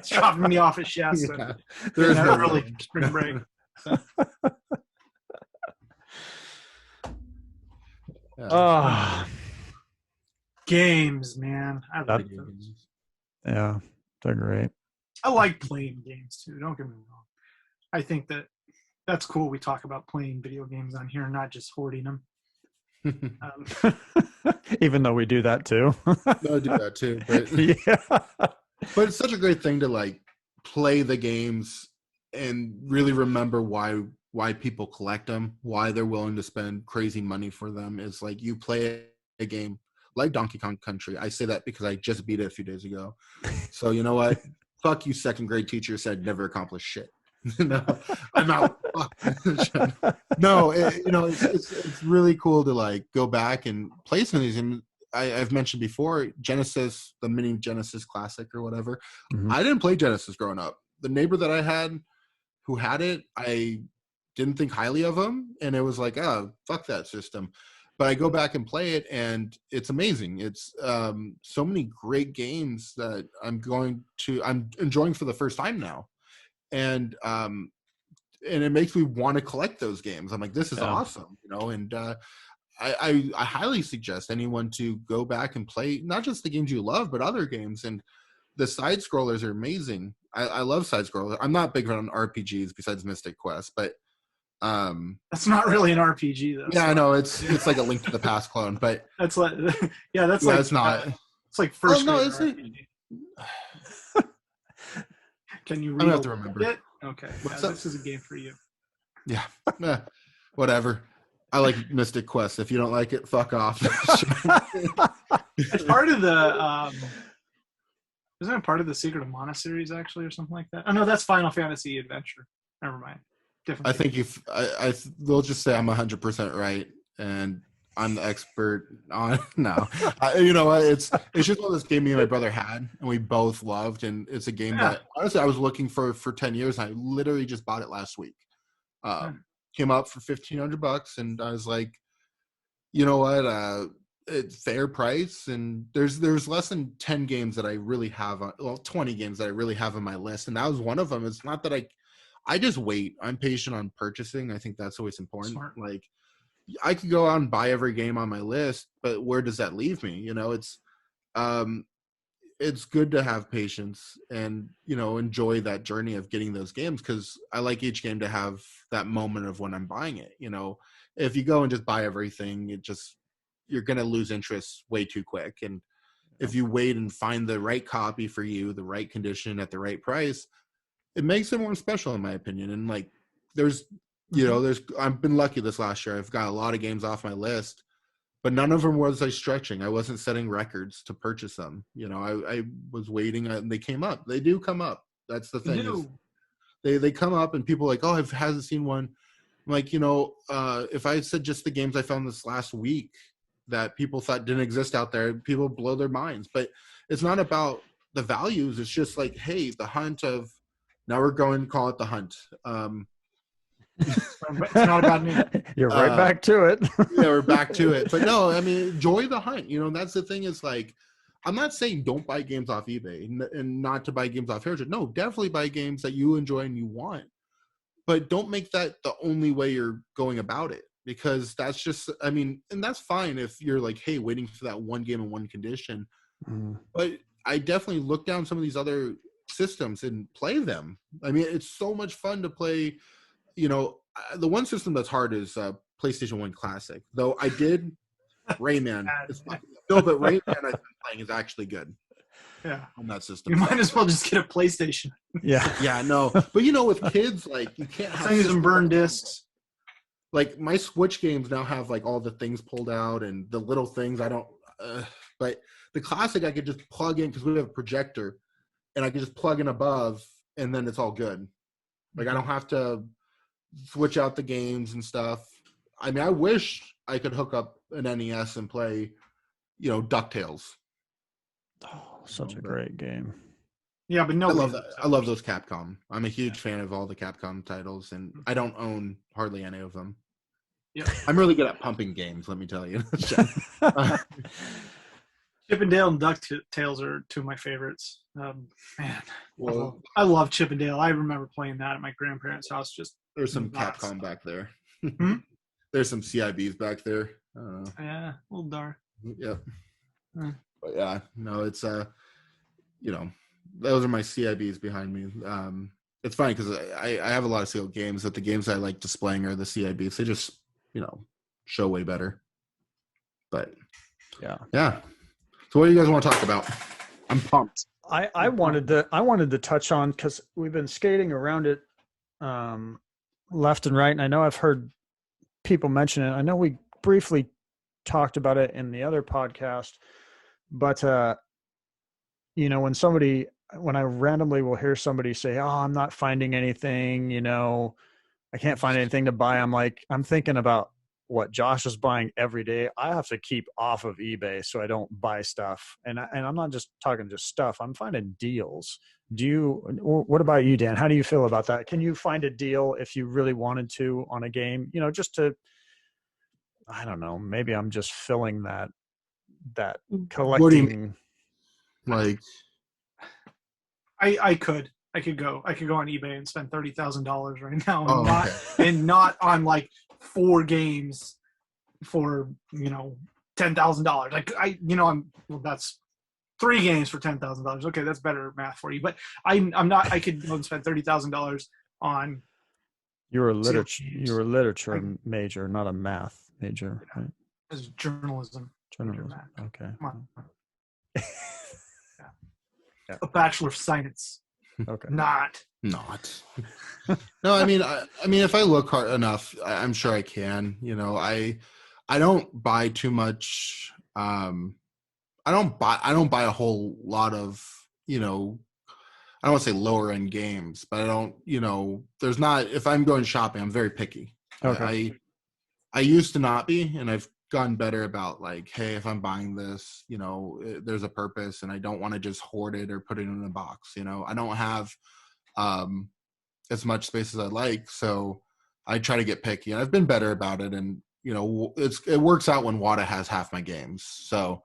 Dropping me off at Shasta. Yeah. There's no early spring break. Games, man. I like those. Yeah, they're great. I like playing games too. Don't get me wrong. I think that's cool. We talk about playing video games on here, not just hoarding them. Even though we do that too. No, I do that too. But, but it's such a great thing to like play the games and really remember why people collect them, why they're willing to spend crazy money for them. Is like you play a game like Donkey Kong Country. I say that because I just beat it a few days ago. So you know what? Fuck you, second grade teacher said never accomplished shit. No, I'm out. No, it's really cool to like go back and play some of these. And I've mentioned before, Genesis, the mini Genesis Classic or whatever. Mm-hmm. I didn't play Genesis growing up. The neighbor that I had who had it, I didn't think highly of him, and it was like, oh, fuck that system. But I go back and play it, and it's amazing. It's so many great games that I'm enjoying for the first time now. And it makes me want to collect those games. I'm like, this is awesome, and I highly suggest anyone to go back and play not just the games you love, but other games. And the side scrollers are amazing. I love side scrollers. I'm not big on RPGs besides Mystic Quest, but that's not really an RPG though. Yeah, I know it's like a Link to the Past clone, but that's like that's yeah, like it's not. It's like first. Oh, no, it's RPG. Can you read? I'm gonna have to remember it? Okay, this is a game for you. Yeah, whatever. I like Mystic Quest. If you don't like it, fuck off. It's part of the. Isn't it part of the Secret of Mana series actually, or something like that? Oh no, that's Final Fantasy Adventure. Never mind. Different. I think we'll just say I'm 100% right, and I'm the expert on. No, you know what? It's just one of those games me and my brother had, and we both loved, and it's a game that honestly I was looking for 10 years, and I literally just bought it last week. Came up for $1,500, and I was like, you know what? It's fair price, and there's less than 10 games that I really have 20 games that I really have on my list, and that was one of them. It's not that I just wait. I'm patient on purchasing. I think that's always important. Smart. Like I could go out and buy every game on my list, but where does that leave me? You know, it's good to have patience and, you know, enjoy that journey of getting those games, because I like each game to have that moment of when I'm buying it. You know, if you go and just buy everything, you're going to lose interest way too quick. And if you wait and find the right copy for you, the right condition at the right price, it makes it more special, in my opinion. And like, I've been lucky this last year. I've got a lot of games off my list, but none of them was like stretching. I wasn't setting records to purchase them. You know, I was waiting and they came up. They do come up. That's the thing. They come up and people are like, oh, I haven't seen one. I'm like, you know, if I said just the games I found this last week that people thought didn't exist out there, people blow their minds. But it's not about the values. It's just like, hey, the hunt of, now we're going to call it the hunt. It's not about me. You're right back to it. Yeah, we're back to it. But no, I mean, enjoy the hunt. You know, that's the thing is like, I'm not saying don't buy games off eBay and not to buy games off Heritage. No, definitely buy games that you enjoy and you want. But don't make that the only way you're going about it. Because that's just, I mean, and that's fine if you're like, hey, waiting for that one game in one condition. But I definitely look down some of these other systems and play them. I mean, it's so much fun to play. You know, the one system that's hard is PlayStation 1 Classic. Though I did Rayman. No, but Rayman I've been playing is actually good. Yeah, on that system. You might as well just get a PlayStation. Yeah, no. But you know, with kids, like you can't have some burn discs. Like my Switch games now have like all the things pulled out and the little things I don't. But the Classic I could just plug in because we have a projector, and I could just plug in above, and then it's all good. Like I don't have to switch out the games and stuff. I mean, I wish I could hook up an NES and play, you know, DuckTales. Oh, such a great game. Yeah, but no, I love those Capcom. I'm a huge fan of all the Capcom titles, and I don't own hardly any of them. Yeah, I'm really good at pumping games, let me tell you. Chip and Dale and DuckTales are two of my favorites. Man, well, I love Chip and Dale. I remember playing that at my grandparents' house. There's some Capcom back there. There's some CIBs back there. Yeah, a little dark. Yeah. But yeah, no, it's you know, those are my CIBs behind me. It's funny because I have a lot of sealed games, but the games I like displaying are the CIBs. They just, you know, show way better. But yeah. So what do you guys want to talk about? I'm pumped. I wanted to touch on, because we've been skating around it left and right, and I know I've heard people mention it. I know we briefly talked about it in the other podcast, but you know, when I randomly will hear somebody say, "Oh, I'm not finding anything," you know, I can't find anything to buy. I'm thinking about what Josh is buying every day. I have to keep off of eBay so I don't buy stuff. And I'm not just talking just stuff. I'm finding deals. What about you, Dan? How do you feel about that? Can you find a deal if you really wanted to on a game, you know, just to, I don't know, maybe I'm just filling that collecting. What do you mean? Like, I could go on eBay and spend $30,000 right now and not on like 4 games for $10,000. Like that's 3 games for $10,000. Okay, that's better math for you. But I'm not. I could go and spend $30,000 on. You were a literature major, not a math major. Yeah. Right? As journalism. Journalism. Okay. Come on. Yeah. A Bachelor of Science. Okay. Not. No, I mean, if I look hard enough, I'm sure I can. I don't buy too much. I don't buy a whole lot of, I don't want to say lower end games, but I don't, there's not, if I'm going shopping, I'm very picky. Okay. I used to not be, and I've gotten better about like, hey, if I'm buying this, there's a purpose, and I don't want to just hoard it or put it in a box. I don't have as much space as I like, so I try to get picky, and I've been better about it. And it works out when Wada has half my games, so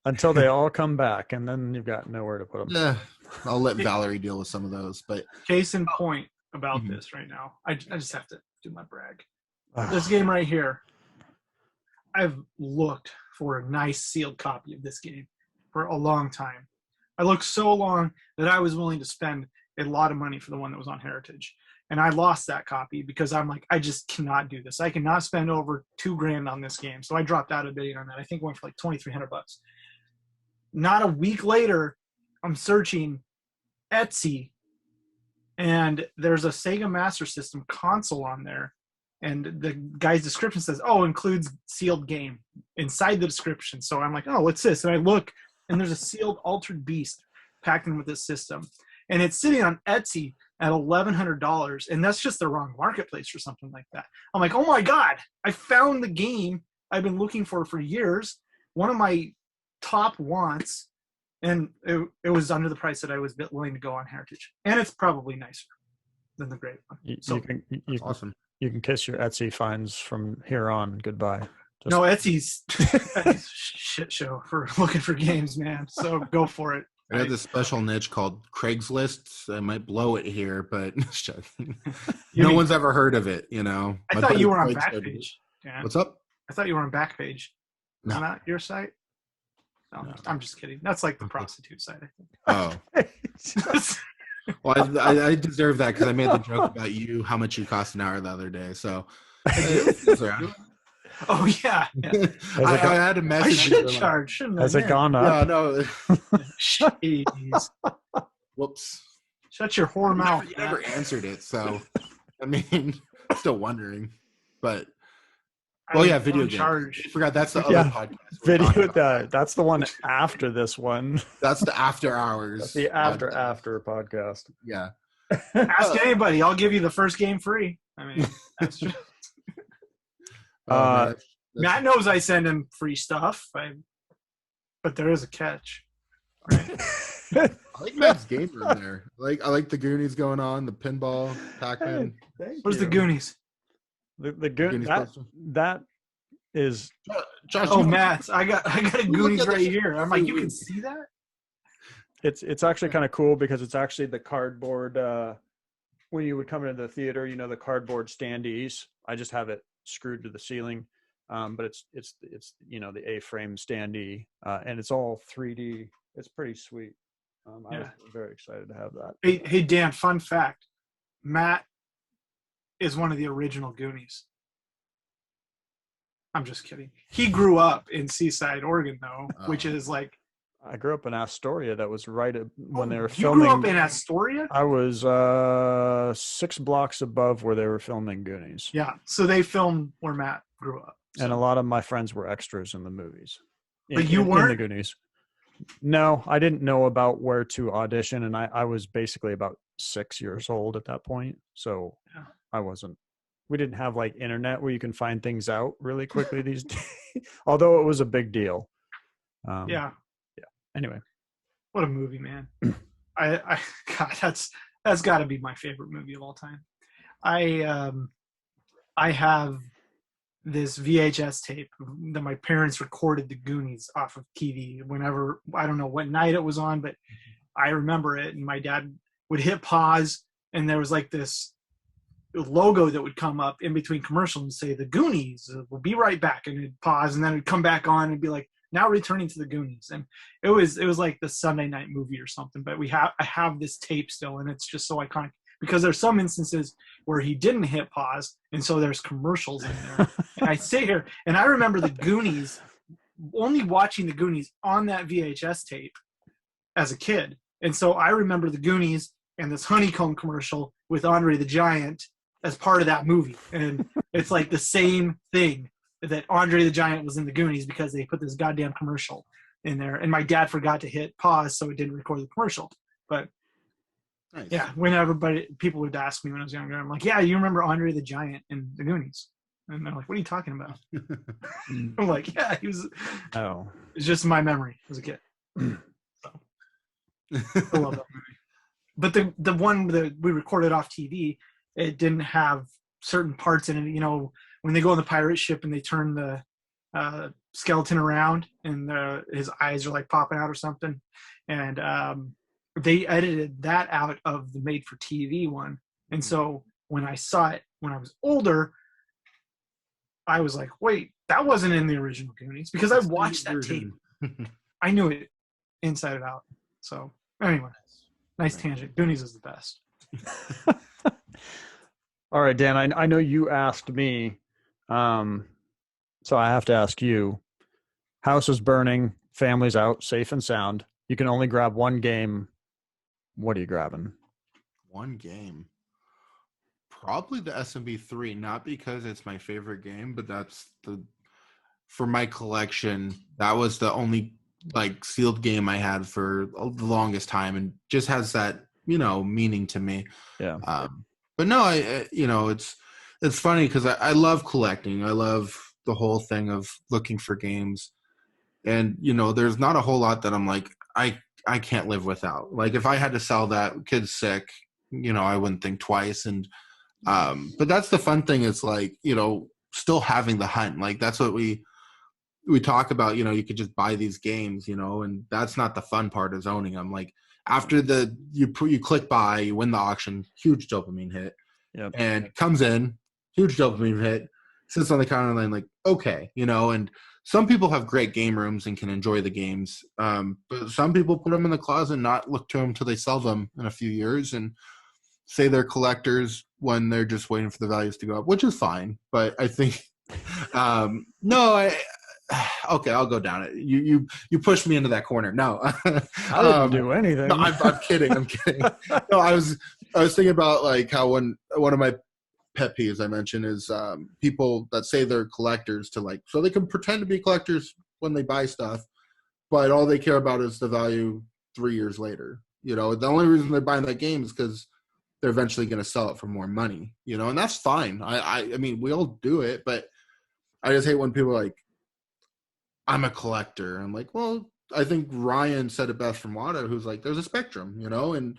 until they all come back, and then you've got nowhere to put them. Yeah, I'll let Valerie deal with some of those. But case in point about this right now, I just have to do my brag. This game right here, I've looked for a nice sealed copy of this game for a long time. I looked so long that I was willing to spend a lot of money for the one that was on Heritage. And I lost that copy because I'm like, I just cannot do this. I cannot spend over $2,000 on this game. So I dropped out a bidding on that. I think it went for like $2,300. Not a week later, I'm searching Etsy, and there's a Sega Master System console on there. And the guy's description says, includes sealed game inside the description. So I'm like, what's this? And I look, and there's a sealed Altered Beast packed in with this system. And it's sitting on Etsy at $1,100. And that's just the wrong marketplace for something like that. I'm like, oh my God, I found the game I've been looking for years. One of my top wants. And it was under the price that I was willing to go on Heritage. And it's probably nicer than the great one. Awesome. You can kiss your Etsy finds from here on goodbye. No, Etsy's shit show for looking for games, man. So go for it. I have this special niche called Craigslist. I might blow it here, but no one's ever heard of it, I thought you were on Backpage. Yeah. What's up? I thought you were on Backpage. No. Isn't that your site? No, I'm just kidding. That's like the prostitute site, I think. Oh. Well, I deserve that because I made the joke about how much you cost an hour the other day. So, oh yeah. I had a message. I should charge. Shouldn't Has it gone up? No. Jeez. Whoops. Shut your whore mouth. You never answered it, so I mean, still wondering, but. Well, yeah, video game. I forgot that's the other podcast. That's the one after this one. That's the after hours. That's the after podcast. Yeah. Ask anybody. I'll give you the first game free. I mean, that's true. Matt knows I send him free stuff, but there is a catch. Right? I like Matt's game room there. I like the Goonies going on, the pinball, Pac-Man. Where's the Goonies? The Goonies that is Josh. Oh, Matt, I got a Goonies right here. I'm like, you can see that? It's actually kind of cool because it's actually the cardboard. When you would come into the theater, the cardboard standees. I just have it screwed to the ceiling, but it's the A-frame standee, and it's all 3D. It's pretty sweet. I was very excited to have that. Hey Dan, fun fact: Matt is one of the original Goonies. I'm just kidding. He grew up in Seaside, Oregon, though, which is like. I grew up in Astoria. That was right when they were filming. You grew up in Astoria? I was 6 blocks above where they were filming Goonies. Yeah, so they filmed where Matt grew up. So. And a lot of my friends were extras in the movies. But you weren't? In the Goonies. No, I didn't know about where to audition, and I was basically about 6 years old at that point. So I wasn't. We didn't have like internet where you can find things out really quickly these days, although it was a big deal. Yeah. Anyway, what a movie, man! God, that's got to be my favorite movie of all time. I have this VHS tape that my parents recorded the Goonies off of TV whenever, I don't know what night it was on, but I remember it. And my dad would hit pause, and there was like this logo that would come up in between commercials and say the Goonies will be right back, and it'd pause and then it'd come back on and be like, now returning to the Goonies. And it was like the Sunday night movie or something, but I have this tape still, and it's just so iconic because there's some instances where he didn't hit pause, and so there's commercials in there. And I sit here and I remember the Goonies, only watching the Goonies on that VHS tape as a kid. And so I remember the Goonies and this honeycomb commercial with Andre the Giant as part of that movie. And it's like the same thing that Andre the Giant was in the Goonies because they put this goddamn commercial in there. And my dad forgot to hit pause, so it didn't record the commercial. But nice. Yeah, whenever people would ask me when I was younger, I'm like, yeah, you remember Andre the Giant in the Goonies? And they're like, what are you talking about? I'm like, yeah, he was. Oh. It's just my memory as a kid. So. I love that movie. But the one that we recorded off TV, it didn't have certain parts in it. You know, when they go on the pirate ship and they turn the skeleton around and his eyes are like popping out or something. And they edited that out of the made-for-TV one. And so when I saw it when I was older, I was like, wait, that wasn't in the original Goonies, because I watched that tape. I knew it inside and out. So anyway, nice tangent. Goonies is the best. All right, Dan, I know you asked me, so I have to ask you. House is burning, family's out, safe and sound. You can only grab one game. What are you grabbing? One game. Probably the SMB3, not because it's my favorite game, but for my collection, that was the only like sealed game I had for the longest time, and just has that, meaning to me. Yeah. But no, it's funny because I love collecting. I love the whole thing of looking for games, and there's not a whole lot that I'm like, I can't live without. Like if I had to sell that, kid's sick, I wouldn't think twice. And but that's the fun thing. It's like, still having the hunt. Like that's what we talk about. You could just buy these games, and that's not the fun part of owning them. Like after you click buy, you win the auction, huge dopamine hit. Yep. And comes in, huge dopamine hit, sits on the counter line like, okay, and some people have great game rooms and can enjoy the games. But some people put them in the closet and not look to them until they sell them in a few years and say they're collectors when they're just waiting for the values to go up, which is fine. But I think, okay, I'll go down it. You pushed me into that corner. No, I didn't do anything. No, I'm kidding. I'm kidding. No, I was thinking about like how one of my pet peeves I mentioned is people that say they're collectors so they can pretend to be collectors when they buy stuff, but all they care about is the value 3 years later. The only reason they're buying that game is because they're eventually going to sell it for more money. And that's fine. I mean, we all do it, but I just hate when people are like, I'm a collector. I'm like, well, I think Ryan said it best from Wada, who's like, there's a spectrum, and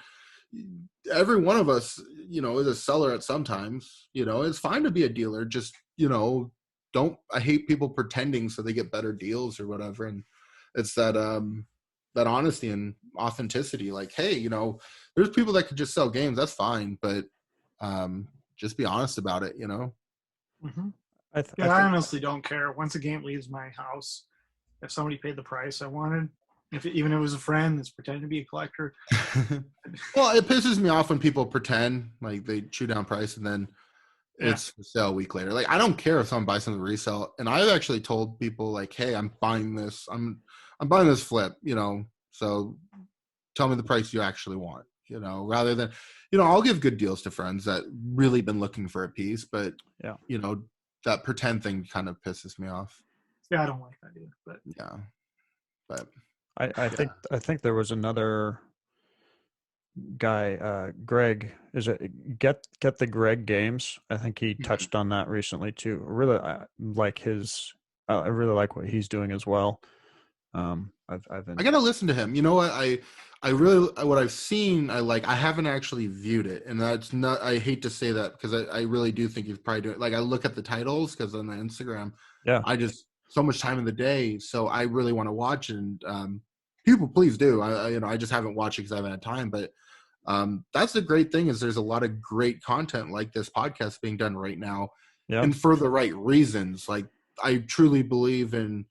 every one of us, is a seller at sometimes. It's fine to be a dealer. Just, I hate people pretending so they get better deals or whatever. And it's that honesty and authenticity. Like, hey, there's people that could just sell games. That's fine. But just be honest about it, Mm-hmm. I honestly don't care. Once a game leaves my house, if somebody paid the price I wanted, even if it was a friend that's pretending to be a collector. Well, it pisses me off when people pretend like they chew down price and then it's for sale a week later. Like I don't care if someone buys something resell. And I've actually told people like, hey, I'm buying this. I'm buying this flip, so tell me the price you actually want, rather than, I'll give good deals to friends that really been looking for a piece, but that pretend thing kind of pisses me off. Yeah, I don't like that either. But yeah, but I think there was another guy, Greg. Is it Get the Greg Games? I think he touched on that recently too. I really like what he's doing as well. I gotta listen to him. You know what? I really what I've seen. I haven't actually viewed it, and that's not. I hate to say that because I really do think he's probably doing. Like I look at the titles because on the Instagram, I just so much time in the day, so I really want to watch it. And people, please do. I just haven't watched it because I haven't had time. But That's the great thing, is there's a lot of great content like this podcast being done right now. Yeah. And for the right reasons. Like, I truly believe in,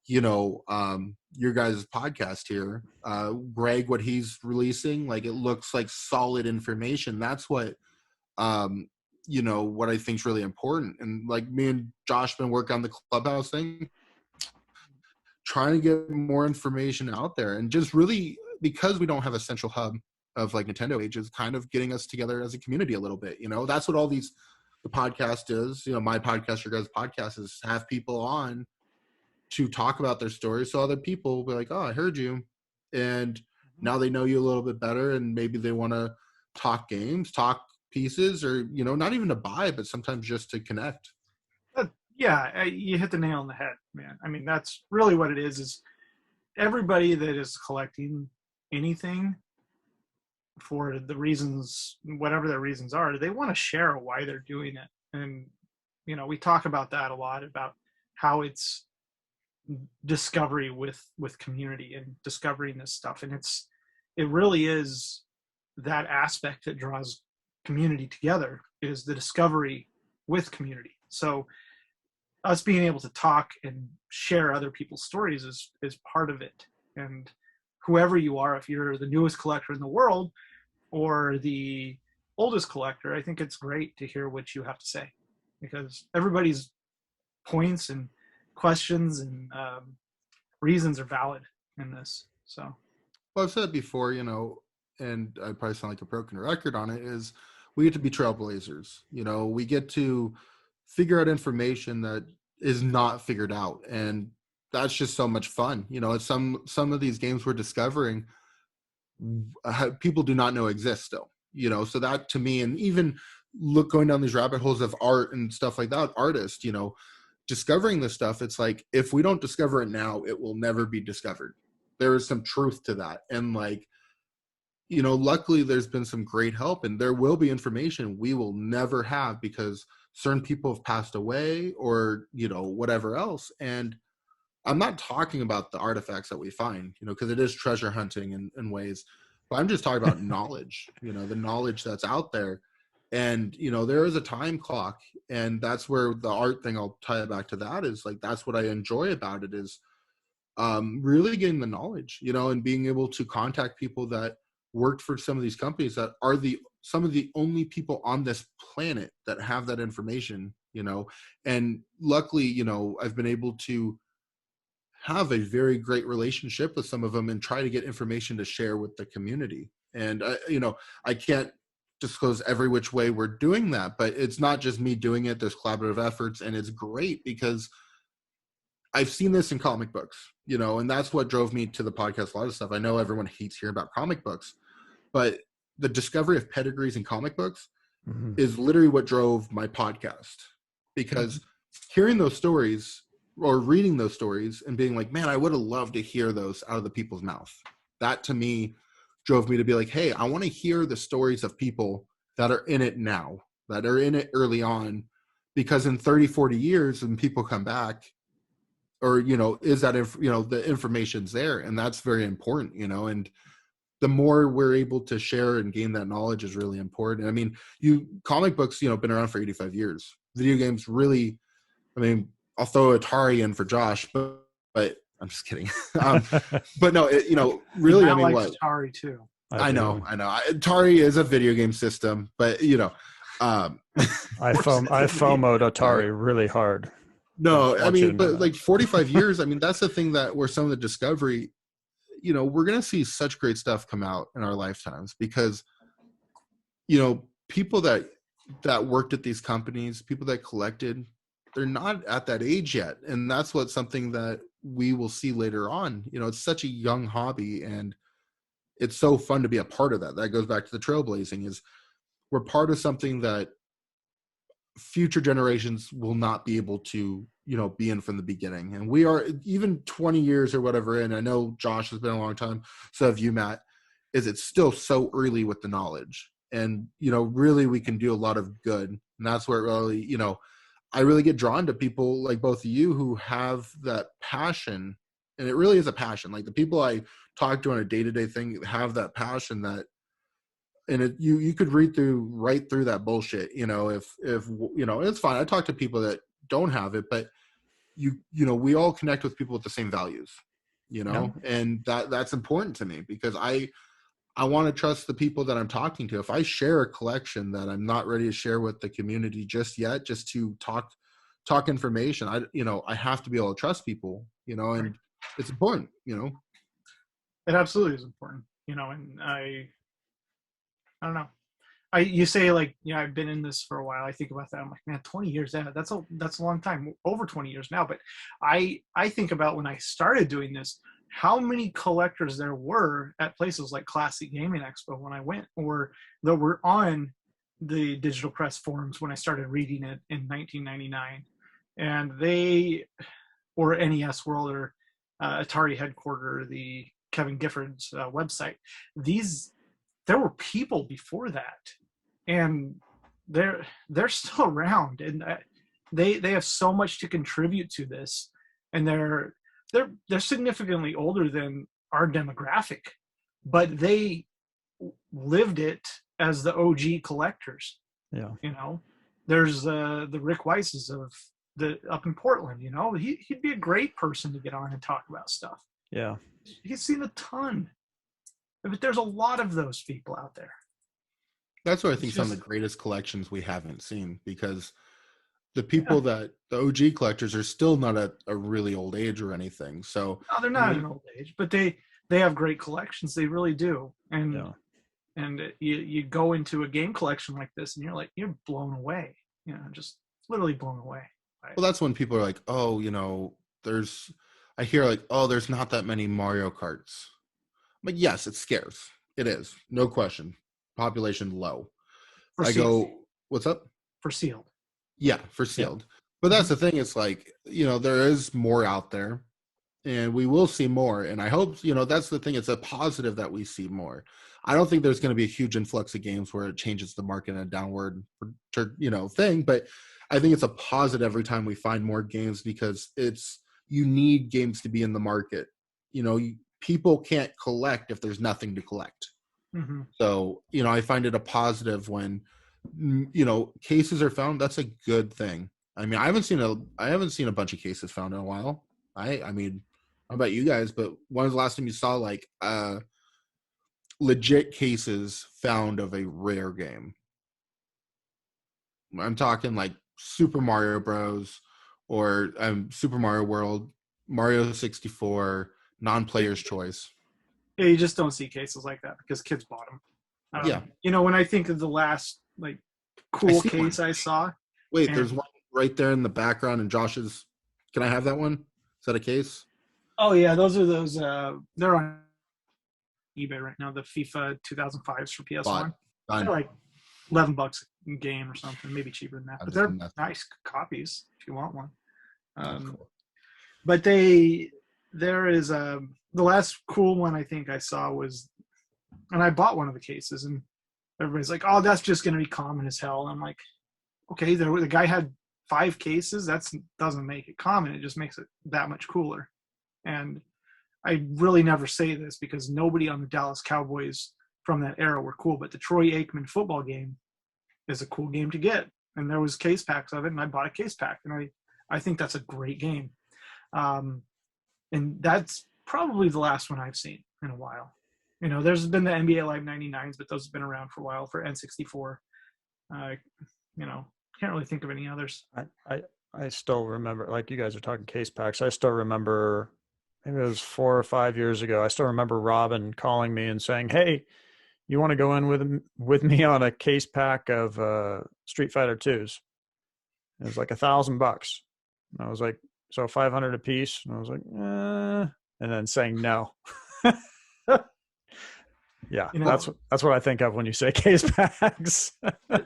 your guys' podcast here. Greg, what he's releasing, like, it looks like solid information. That's what, what I think is really important. And like me and Josh been working on the Clubhouse thing, trying to get more information out there, and just really, because we don't have a central hub of like Nintendo Ages, kind of getting us together as a community a little bit. That's what all the podcast is. My podcast, your guys' podcast, is have people on to talk about their stories, so other people will be like, oh, I heard you, and now they know you a little bit better, and maybe they want to talk games, talk pieces, or not even to buy, but sometimes just to connect. Yeah, you hit the nail on the head, man. I mean, that's really what it is everybody that is collecting anything for the reasons, whatever their reasons are, they want to share why they're doing it. And, we talk about that a lot, about how it's discovery with community and discovering this stuff. And it really is that aspect that draws community together, is the discovery with community. So us being able to talk and share other people's stories is part of it. And whoever you are, if you're the newest collector in the world or the oldest collector, I think it's great to hear what you have to say, because everybody's points and questions and reasons are valid in this. So, well, I've said before, and I probably sound like a broken record on it, is we get to be trailblazers. We get to figure out information that is not figured out, and that's just so much fun. It's some of these games we're discovering, people do not know exist still. So that, to me, and even going down these rabbit holes of art and stuff like that, artists, discovering this stuff, it's like, if we don't discover it now, it will never be discovered. There is some truth to that. And like, luckily there's been some great help, and there will be information we will never have because certain people have passed away, or, whatever else. And I'm not talking about the artifacts that we find, because it is treasure hunting in ways, but I'm just talking about knowledge, the knowledge that's out there. And, there is a time clock, and that's where the art thing, I'll tie it back to that, is like, that's what I enjoy about it, is really getting the knowledge, and being able to contact people that worked for some of these companies that are some of the only people on this planet that have that information, and luckily, I've been able to have a very great relationship with some of them and try to get information to share with the community. And, I can't disclose every which way we're doing that, but it's not just me doing it. There's collaborative efforts, and it's great because I've seen this in comic books, and that's what drove me to the podcast. A lot of stuff. I know everyone hates hearing about comic books, but the discovery of pedigrees in comic books is literally what drove my podcast, because hearing those stories or reading those stories and being like, man, I would have loved to hear those out of the people's mouth. That to me drove me to be like, hey, I want to hear the stories of people that are in it now, that are in it early on, because in 30, 40 years, when people come back, or, is that, the information's there, and that's very important, and the more we're able to share and gain that knowledge is really important. I mean, comic books, been around for 85 years. Video games really, I mean, I'll throw Atari in for Josh, but I'm just kidding. But no, really, I mean, what? Atari too. I know. Atari is a video game system, but I FOMO'd Atari really hard. No, I mean, but like 45 years, I mean, that's the thing that where some of the discovery, we're going to see such great stuff come out in our lifetimes, because, people that worked at these companies, people that collected, they're not at that age yet. And that's something that we will see later on. It's such a young hobby, and it's so fun to be a part of that. That goes back to the trailblazing, is we're part of something that future generations will not be able to, be in from the beginning. And we are even 20 years or whatever in. I know Josh has been a long time. So have you, Matt, is it's still so early with the knowledge, and, really we can do a lot of good. And that's where it really, I really get drawn to people like both of you who have that passion. And it really is a passion. Like the people I talk to on a day-to-day thing have that passion that, and you could read right through that bullshit. If it's fine. I talk to people that don't have it, but we all connect with people with the same values, and that's important to me because I want to trust the people that I'm talking to. If I share a collection that I'm not ready to share with the community just yet, just to talk information, I have to be able to trust people, and right. It's important, It absolutely is important, and I don't know. You say like, I've been in this for a while. I think about that. I'm like, man, 20 years. That's a long time, over 20 years now. But I think about when I started doing this, how many collectors there were at places like Classic Gaming Expo when I went, or that were on the Digital Press forums when I started reading it in 1999. And or NES World, or Atari headquarter, the Kevin Gifford's website. There were people before that, and they're still around, and they have so much to contribute to this, and they're significantly older than our demographic, but they lived it as the OG collectors. Yeah. There's the Rick Weisses of up in Portland. He'd be a great person to get on and talk about stuff. Yeah. He's seen a ton. But there's a lot of those people out there. That's what I think some of the greatest collections we haven't seen, because the people that the OG collectors are still not at a really old age or anything. So no, they're not at an old age, but they have great collections. They really do. And you go into a game collection like this, and you're blown away. Just literally blown away. Right? Well, that's when people are like, oh, I hear like, oh, there's not that many Mario Karts. But yes, it's scarce. It is. No question. Population low. What's up? For sealed. Yeah, for sealed. Yeah. But that's the thing. It's like, there is more out there, and we will see more. And I hope, that's the thing. It's a positive that we see more. I don't think there's going to be a huge influx of games where it changes the market in a downward, thing. But I think it's a positive every time we find more games, because you need games to be in the market. People can't collect if there's nothing to collect. Mm-hmm. So, I find it a positive when, cases are found. That's a good thing. I mean, I haven't seen a bunch of cases found in a while. I mean, how about you guys? But when was the last time you saw like legit cases found of a rare game? I'm talking like Super Mario Bros. Or Super Mario World, Mario 64, non-player's choice. Yeah, you just don't see cases like that because kids bought them. When I think of the last like cool case I saw. Wait, there's one right there in the background in Josh's. Can I have that one? Is that a case? Oh yeah, those. They're on eBay right now. The FIFA 2005s for PS1. They're like $11 a game or something, maybe cheaper than that. But they're nice copies if you want one. Cool. But there is the last cool one I think I saw was, and I bought one of the cases, and everybody's like, oh, that's just going to be common as hell. And I'm like, okay, the guy had 5 cases. That doesn't make it common. It just makes it that much cooler. And I really never say this because nobody on the Dallas Cowboys from that era were cool, but the Troy Aikman football game is a cool game to get. And there was case packs of it, and I bought a case pack, and I think that's a great game. And that's probably the last one I've seen in a while. There's been the NBA Live 99s, but those have been around for a while for N64. Can't really think of any others. I still remember, like you guys are talking case packs. I still remember, maybe it was 4 or 5 years ago. I still remember Robin calling me and saying, "Hey, you want to go in with me on a case pack of Street Fighter 2s?" It was like $1,000. And I was like, so 500 a piece. And I was like, and then saying no. Yeah, that's what I think of when you say case packs.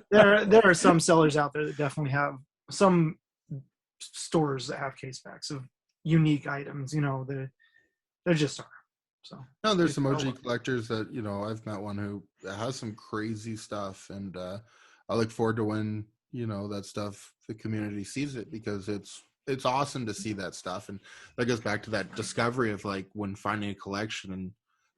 There are some sellers out there that definitely have, some stores that have case packs of unique items. There just are. So no, there's some OG collectors that I've met one who has some crazy stuff, and I look forward to when that stuff the community sees it, because it's awesome to see that stuff. And that goes back to that discovery of like when finding a collection and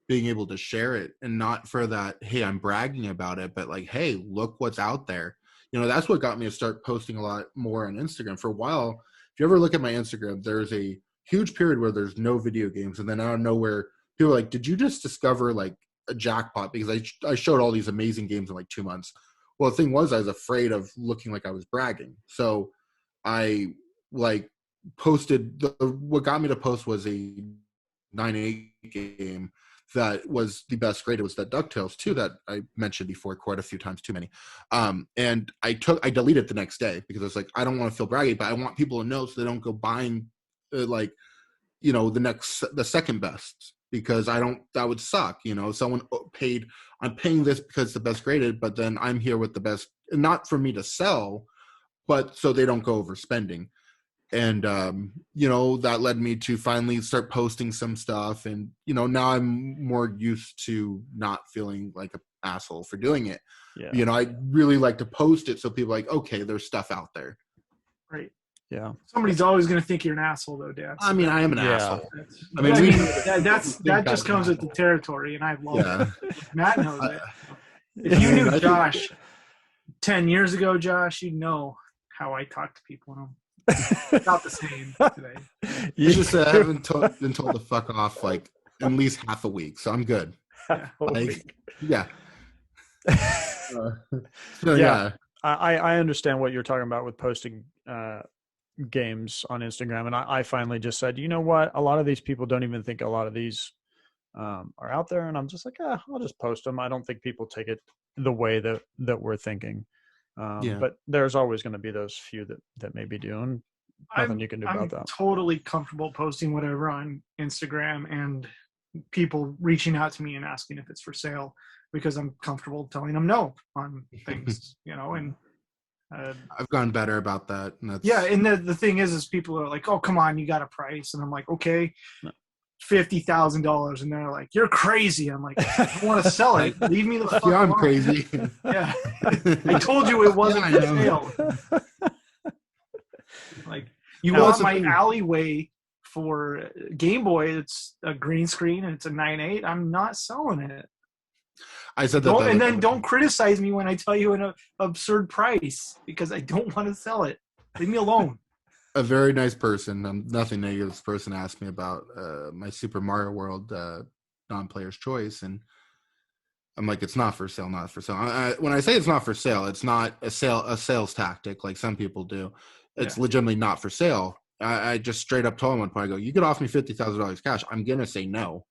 being able to share it, and not for that, hey, I'm bragging about it, but like, hey, look what's out there. That's what got me to start posting a lot more on Instagram. For a while, if you ever look at my Instagram, there's a huge period where there's no video games, and then out of nowhere, people are like, did you just discover like a jackpot? Because I showed all these amazing games in like 2 months. Well, the thing was, I was afraid of looking like I was bragging, so I like posted. What got me to post was a 9.8 game that was the best grade. It was that DuckTales 2 that I mentioned before quite a few times, too many. And I deleted it the next day because I was like, I don't want to feel braggy, but I want people to know so they don't go buying the second best, because that would suck. Someone paid, I'm paying this because it's the best graded, but then I'm here with the best, not for me to sell, but so they don't go overspending. And, that led me to finally start posting some stuff. And, now I'm more used to not feeling like an asshole for doing it. Yeah. I really like to post it so people are like, okay, there's stuff out there. Right. Yeah. Somebody's always going to think you're an asshole, though, Dad. I mean, I am an asshole. That just comes with the territory, and I love it. Matt knows it. If you knew Josh 10 years ago, Josh, you'd know how I talk to people, and I'm not the same today. You just haven't been told to fuck off like at least half a week, so I'm good. Yeah. Yeah. I understand what you're talking about with posting games on Instagram, and I finally just said, you know what, a lot of these people don't even think a lot of these are out there, and I'm just like, I'll just post them. I don't think people take it the way that we're thinking. But there's always going to be those few that maybe do, and nothing you can do about that. I'm totally comfortable posting whatever on Instagram and people reaching out to me and asking if it's for sale, because I'm comfortable telling them no on things, and I've gotten better about that. And and the thing is people are like, oh, come on, you got a price. And I'm like, okay, $50,000. And they're like, you're crazy. I'm like, I want to sell it. Leave me the fuck alone. I'm crazy. Yeah. I told you it wasn't for sale. Like, you want my alleyway for Game Boy, it's a green screen and it's a 9.8. I'm not selling it. I said that. And then don't criticize me when I tell you an absurd price, because I don't want to sell it. Leave me alone. A very nice person, nothing negative, this person asked me about my Super Mario World non-player's choice, and I'm like, it's not for sale, not for sale. When I say it's not for sale, it's not a sales tactic like some people do. It's legitimately not for sale. I just straight up told him, I go, you could offer me $50,000 cash, I'm gonna say no.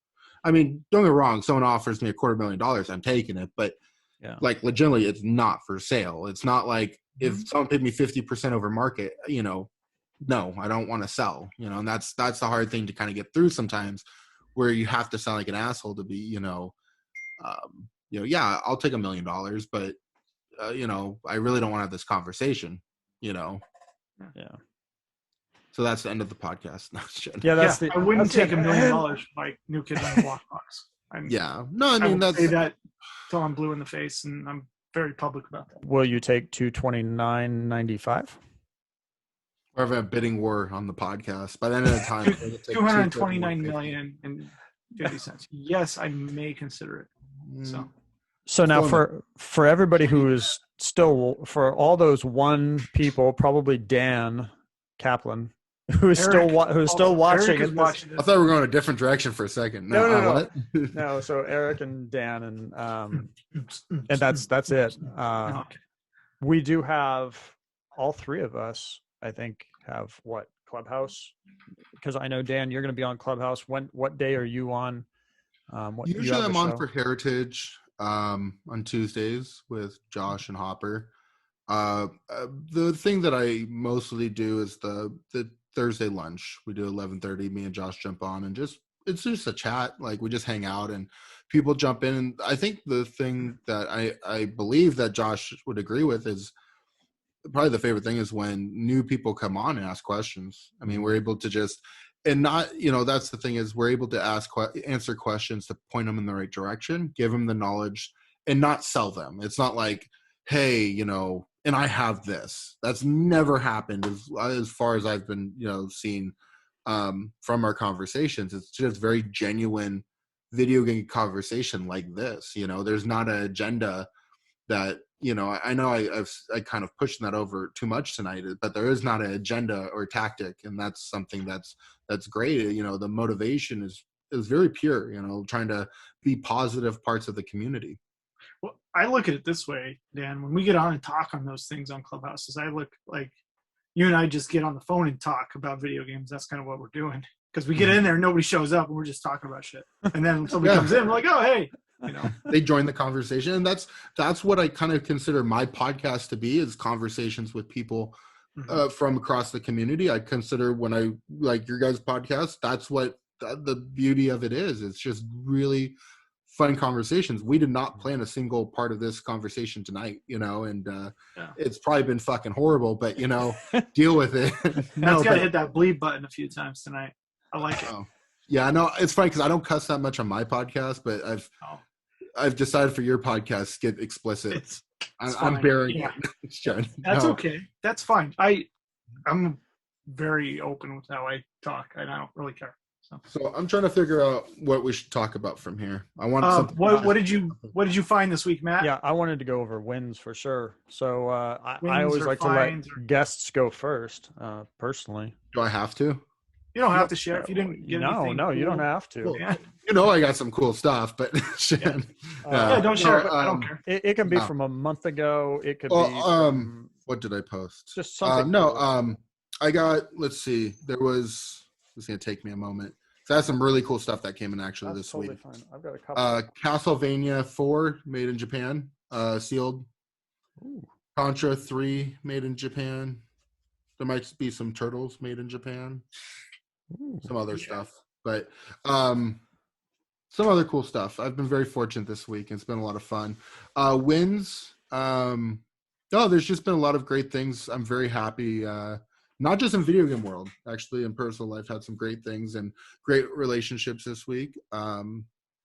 I mean, don't get me wrong, someone offers me $250,000, I'm taking it, but like legitimately, it's not for sale. It's not like if someone paid me 50% over market, no, I don't want to sell, and that's the hard thing to kind of get through sometimes, where you have to sound like an asshole to be, I'll take $1 million, but I really don't want to have this conversation, Yeah. So that's the end of the podcast. I wouldn't take $1 million for my New Kids on the Block box. That's say that till I'm blue in the face, and I'm very public about that. Will you take $229.95? Or have a bidding war on the podcast. By the end of the time, $229 million and 50 cents. Yes, I may consider it. So now for everybody who is still, for all those one people, probably Dan Kaplan, who's still watching. I thought we were going a different direction for a second. No. What? No. So Eric and Dan and that's it. We do have all three of us, I think, have Clubhouse, because I know, Dan, you're going to be on Clubhouse. What day are you on? Usually I'm on for Heritage on Tuesdays with Josh and Hopper. The thing that I mostly do is the Thursday lunch. We do 11:30. Me and Josh jump on, and it's just a chat. Like, we just hang out and people jump in. And I think the thing that I believe that Josh would agree with is probably the favorite thing is when new people come on and ask questions. I mean, we're able to just, and not, that's the thing, is we're able to answer questions to point them in the right direction, give them the knowledge, and not sell them. It's not like, hey, and I have this. That's never happened as far as I've been, seeing from our conversations. It's just very genuine, video game conversation like this. There's not an agenda that, I know I kind of pushed that over too much tonight, but there is not an agenda or tactic, and that's something that's great. The motivation is very pure, trying to be positive parts of the community. Well, I look at it this way, Dan. When we get on and talk on those things on Clubhouses, I look like you and I just get on the phone and talk about video games. That's kind of what we're doing, because we get in there and nobody shows up and we're just talking about shit. And then somebody comes in, we're like, oh, hey. They join the conversation, and that's what I kind of consider my podcast to be, is conversations with people from across the community. I consider, when I like your guys' podcast, that's what the beauty of it is. It's just really fun conversations. We did not plan a single part of this conversation tonight, and it's probably been fucking horrible, but deal with it. That's got to hit that bleed button a few times tonight. I like it. Yeah, no, it's funny because I don't cuss that much on my podcast, but I've decided for your podcast to get explicit. I'm bearing it. That's okay. That's fine. I'm very open with how I talk, and I don't really care. So I'm trying to figure out what we should talk about from here. I want what did you find this week, Matt? Yeah, I wanted to go over wins for sure. So I always like to let guests go first. Personally, do I have to? You don't have to share if you didn't get anything. No, you don't have to. Well, yeah. I got some cool stuff, but don't share it. I don't care. It can be from a month ago. It could be from, what did I post? Just something. I got, let's see. It's going to take me a moment. So I had some really cool stuff that came in actually this week. Fine. I've got a couple. Castlevania 4 made in Japan, sealed. Ooh. Contra 3 made in Japan. There might be some Turtles made in Japan. Ooh, some other stuff, but some other cool stuff. I've been very fortunate this week. It's been a lot of fun. Wins. There's just been a lot of great things. I'm very happy. Not just in video game world, actually in personal life, had some great things and great relationships this week.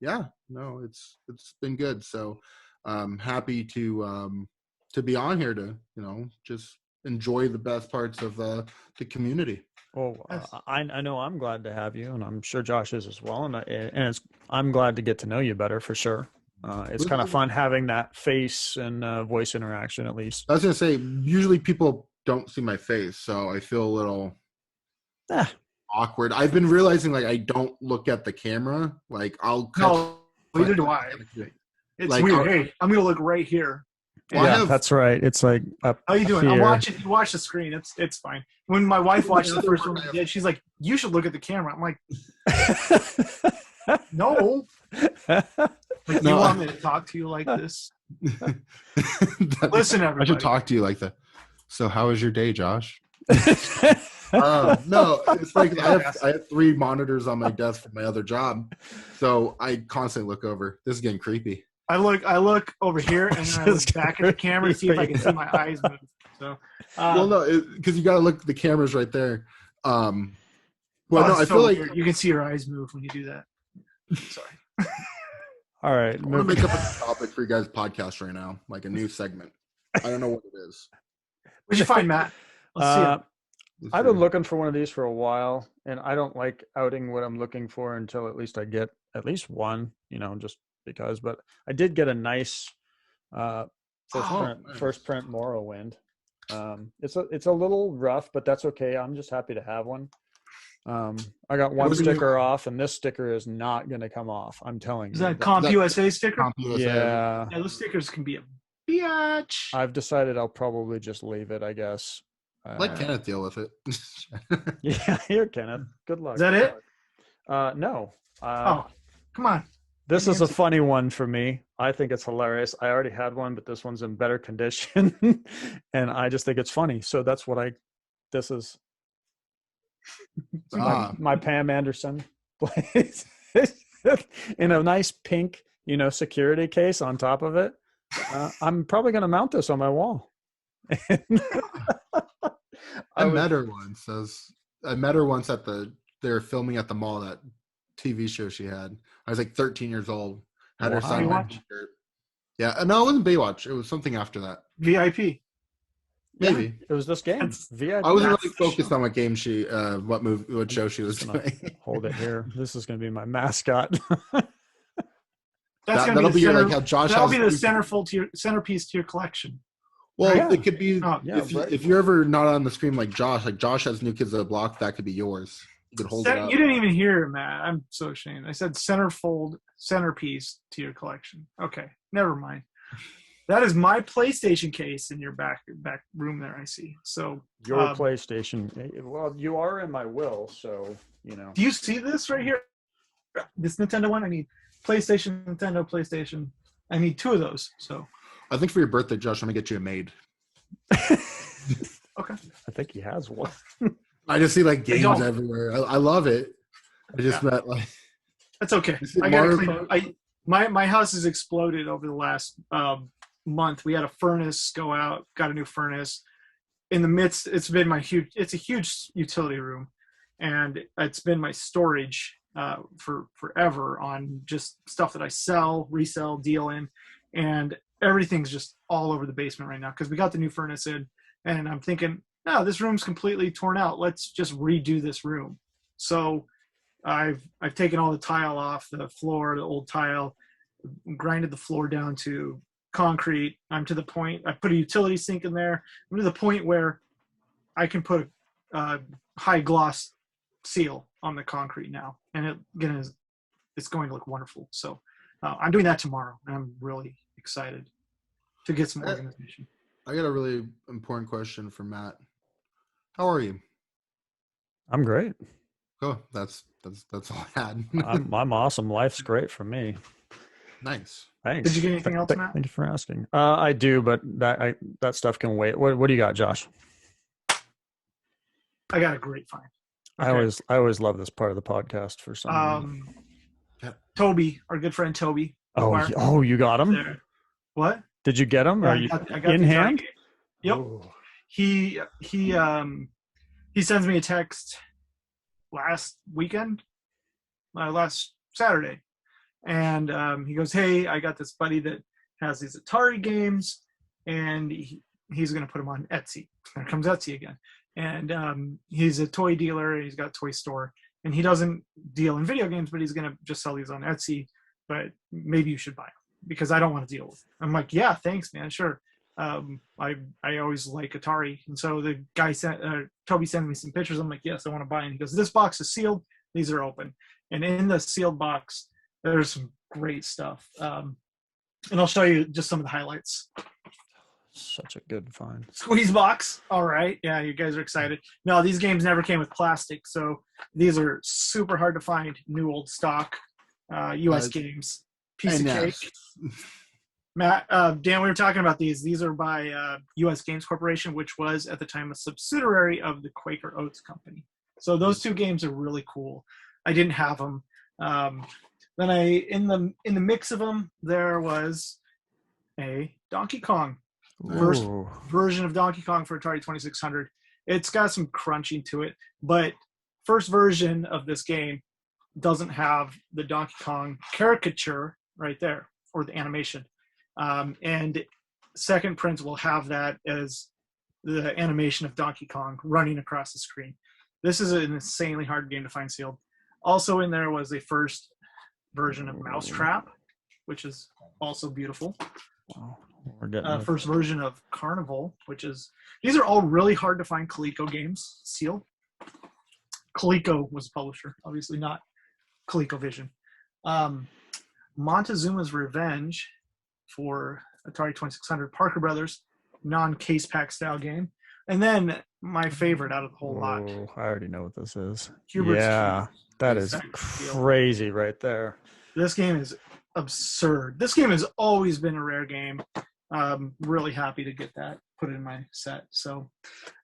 It's been good. So happy to be on here to, just enjoy the best parts of the community. Well, I know I'm glad to have you, and I'm sure Josh is as well. And I'm glad to get to know you better for sure. It's kind of fun having that face and voice interaction, at least. I was going to say, usually people don't see my face, so I feel a little awkward. I've been realizing, I don't look at the camera. I'll cut. No, neither do I. It's weird. Hey, I'm going to look right here. Well, that's right. It's like up. How you doing? Here. I'm watching. You watch the screen. It's fine. When my wife watched the first one we did, she's like, "You should look at the camera." I'm like, "No." You want me to talk to you like this? Listen, everybody. I should talk to you like that. So, how was your day, Josh? No, it's like I have 3 monitors on my desk for my other job, so I constantly look over. This is getting creepy. I look over here and then I look back at the camera to see if I can see my eyes move. So, no, because you got to look. The camera's right there. I feel like weird. You can see your eyes move when you do that. Sorry. All right, I'm gonna make up a topic for you guys' podcast right now, like a new segment. I don't know what it is. What'd you find, Matt? Let's see. I've been looking for one of these for a while, and I don't like outing what I'm looking for until at least I get at least one. Just because, but I did get a nice first print Morrowind. It's a little rough, but that's okay. I'm just happy to have one. I got one sticker off, and this sticker is not going to come off. I'm telling you. Is that a Comp USA sticker? Comp USA. Yeah. Yeah, those stickers can be a biatch. I've decided I'll probably just leave it, I guess. Let Kenneth deal with it. Yeah, here, Kenneth. Good luck. Is that it? No. Come on. This is a funny one for me. I think it's hilarious. I already had one, but this one's in better condition, and I just think it's funny. So that's what this is my Pam Anderson plays in a nice pink, security case on top of it. I'm probably going to mount this on my wall. I met her once at they were filming at the mall, that TV show she had. I was like 13 years old. Had her sign my t-shirt. Yeah, no, it wasn't Baywatch. It was something after that. VIP. Maybe it was this game. VIP. I wasn't really focused on what game what show she was doing. Hold it here. This is going to be my mascot. That'll be like how Josh. That'll be the centerpiece to your collection. Well, Yeah. it could be Yeah, if you're ever not on the screen like Josh has New Kids on the Block, that could be yours. You could hold it up. You didn't even hear it, Matt. I'm so ashamed. I said centerpiece to your collection. Okay, never mind. That is my PlayStation case in your back room there, I see. So Your PlayStation. Well, you are in my will, so you know. Do you see this right here? This Nintendo one? I need PlayStation, Nintendo, PlayStation. I need 2 of those. So I think for your birthday, Josh, I'm gonna get you a maid. okay. I think he has one. I just see like games everywhere. I love it. I just met like. That's okay. I gotta clean it. My house has exploded over the last month. We had a furnace go out. Got a new furnace. In the midst, it's a huge utility room, and it's been my storage for forever on just stuff that I sell, resell, deal in, and everything's just all over the basement right now because we got the new furnace in, and I'm thinking, no, this room's completely torn out. Let's just redo this room. So I've taken all the tile off the floor, the old tile, grinded the floor down to concrete. I'm to the point, I put a utility sink in there. I'm to the point where I can put a high gloss seal on the concrete now, and it's going to look wonderful. So I'm doing that tomorrow, and I'm really excited to get some organization. I got a really important question for Matt. How are you? I'm great. Oh, that's all I had. I'm awesome. Life's great for me. Nice. Thanks. Did you get anything else, Matt? Thank you for asking. I do, but that stuff can wait. What do you got, Josh? I got a great find. Okay. I always love this part of the podcast for some reason. Toby, our good friend Toby. Oh, you got him? There. What? Did you get him? Yeah, Are you I got in hand? Yep. Ooh. He sends me a text last Saturday, and he goes, "Hey, I got this buddy that has these Atari games, and he's going to put them on Etsy." There comes Etsy again, and he's a toy dealer. And he's got a toy store, and he doesn't deal in video games, but he's going to just sell these on Etsy. But maybe you should buy them because I don't want to deal with it. I'm like, yeah, thanks, man, sure. I always like Atari, and so the guy Toby sends me some pictures. I'm like, yes, I want to buy it. And he goes, this box is sealed, these are open, and in the sealed box there's some great stuff, and I'll show you just some of the highlights. Such a good find. Squeeze box. All right, yeah, you guys are excited. No, these games never came with plastic, so these are super hard to find. New old stock US games. Piece of cake. Matt, Dan, we were talking about these. These are by U.S. Games Corporation, which was at the time a subsidiary of the Quaker Oats Company. So those 2 games are really cool. I didn't have them. Then in the mix of them, there was a Donkey Kong. First version of Donkey Kong for Atari 2600. It's got some crunching to it, but first version of this game doesn't have the Donkey Kong caricature right there, or the animation. And second print will have that as the animation of Donkey Kong running across the screen. This is an insanely hard game to find sealed. Also in there was the first version of Mousetrap, which is also beautiful. Wow. We're getting first version of Carnival, these are all really hard to find Coleco games sealed. Coleco was the publisher, obviously not ColecoVision. Montezuma's Revenge for Atari 2600, Parker Brothers, non-case pack style game. And then my favorite out of the whole lot. I already know what this is. Hubert's that is crazy right there. This game is absurd. This game has always been a rare game. Really happy to get that put in my set. So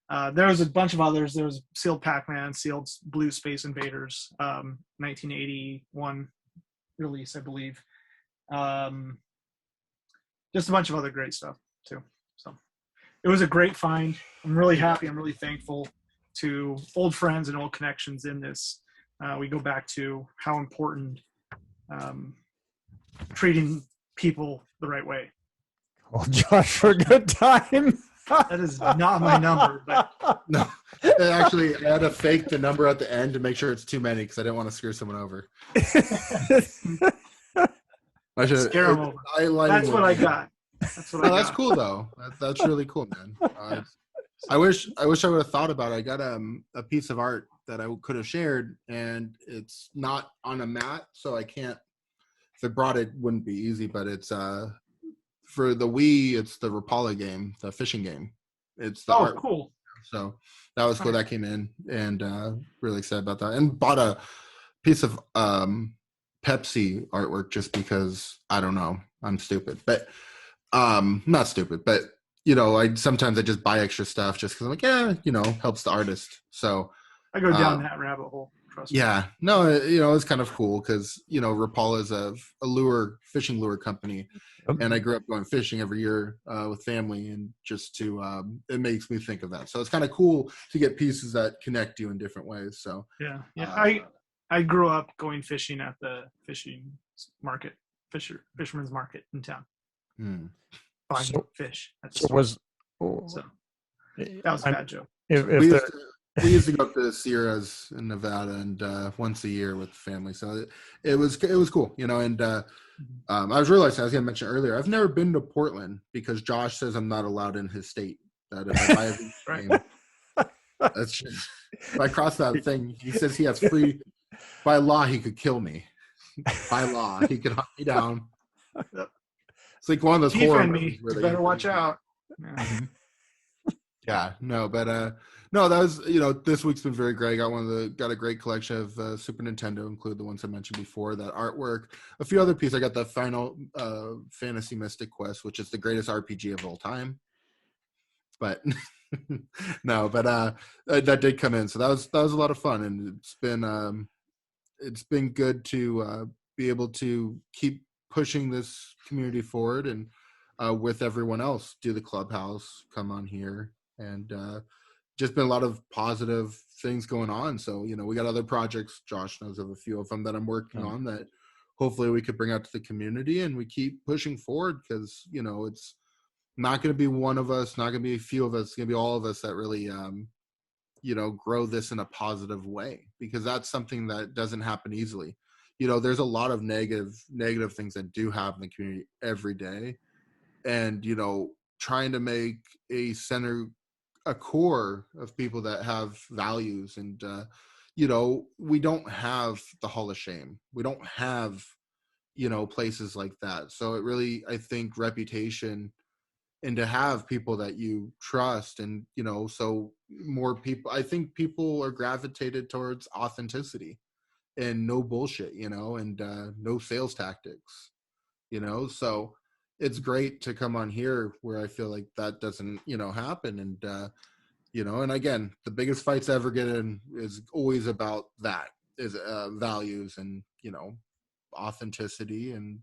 there was a bunch of others. There was sealed Pac-Man, sealed Blue Space Invaders, 1981 release, I believe. Just a bunch of other great stuff too. So it was a great find. I'm really happy. I'm really thankful to old friends and old connections in this. We go back to how important treating people the right way. Well, Josh, for a good time. That is not my number, but no. Actually, I had to fake the number at the end to make sure it's too many because I didn't want to screw someone over. I should scare them over. That's what I got. That's cool though. That's really cool, man. I wish I would have thought about it. I got a piece of art that I could have shared, and it's not on a mat, so I can't. If I brought it, wouldn't be easy. But it's for the Wii. It's the Rapala game, the fishing game. It's the art. Cool. So that was cool. That came in, and really excited about that. And bought a piece of Pepsi artwork just because I don't know. I'm stupid, but not stupid, but. Sometimes I just buy extra stuff just because I'm like, helps the artist. So I go down that rabbit hole. Trust me. Yeah, no, it's kind of cool because Rapala is a fishing lure company, and I grew up going fishing every year with family, and just to it makes me think of that. So it's kind of cool to get pieces that connect you in different ways. So yeah. I grew up going fishing at the fishing market, fisherman's market in town. Buying fish. That was a bad joke. We used to go up to Sierras in Nevada and once a year with the family, so it was cool, and I was realizing, I was going to mention earlier, I've never been to Portland because Josh says I'm not allowed in his state. That if I buy a game, that's just, if I cross that thing, he says he has free. By law, he could kill me. By law, he could hunt me down. It's like one of those horror movies where better watch out. Yeah, no, but no, that was this week's been very great. I got a great collection of Super Nintendo, include the ones I mentioned before, that artwork, a few other pieces. I got the Final Fantasy Mystic Quest, which is the greatest RPG of all time. But no, but that did come in, so that was a lot of fun, and it's been good to be able to keep pushing this community forward, and with everyone else, do the clubhouse, come on here, and just been a lot of positive things going on. So we got other projects. Josh knows of a few of them that I'm working on that hopefully we could bring out to the community, and we keep pushing forward because it's not going to be one of us, not going to be a few of us, it's going to be all of us that really grow this in a positive way, because that's something that doesn't happen easily. There's a lot of negative things that do happen in the community every day. And, trying to make a core of people that have values. And, we don't have the Hall of Shame. We don't have, places like that. So it really, I think, reputation, and to have people that you trust, and, so more people, I think people are gravitated towards authenticity. And no bullshit, and no sales tactics, so it's great to come on here where I feel like that doesn't, happen. And, and again, the biggest fights I ever get in is always about that, is values and, authenticity, and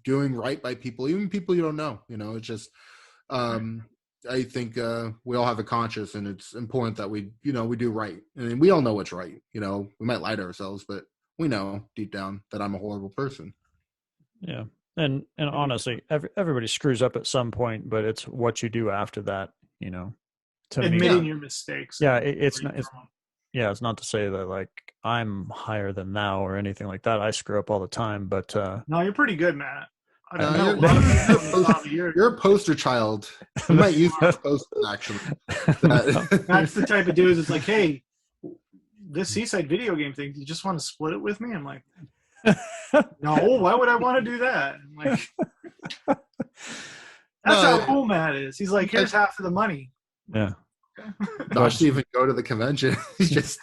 doing right by people, even people you don't know, it's just, I think we all have a conscience, and it's important that we do right. I mean, we all know what's right. We might lie to ourselves, but we know deep down that I'm a horrible person. Yeah, and honestly, everybody screws up at some point, but it's what you do after that. Admitting your mistakes. Yeah, it's not. It's not to say that like I'm higher than thou or anything like that. I screw up all the time, but no, you're pretty good, Matt. You're a poster child. You might use that poster, actually. That's the type of dude that's like, hey, this Seaside video game thing, do you just want to split it with me? I'm like, no, why would I want to do that? I'm like, that's how cool Matt is. He's like, here's half of the money. Yeah. Not to even go to the convention. He's just.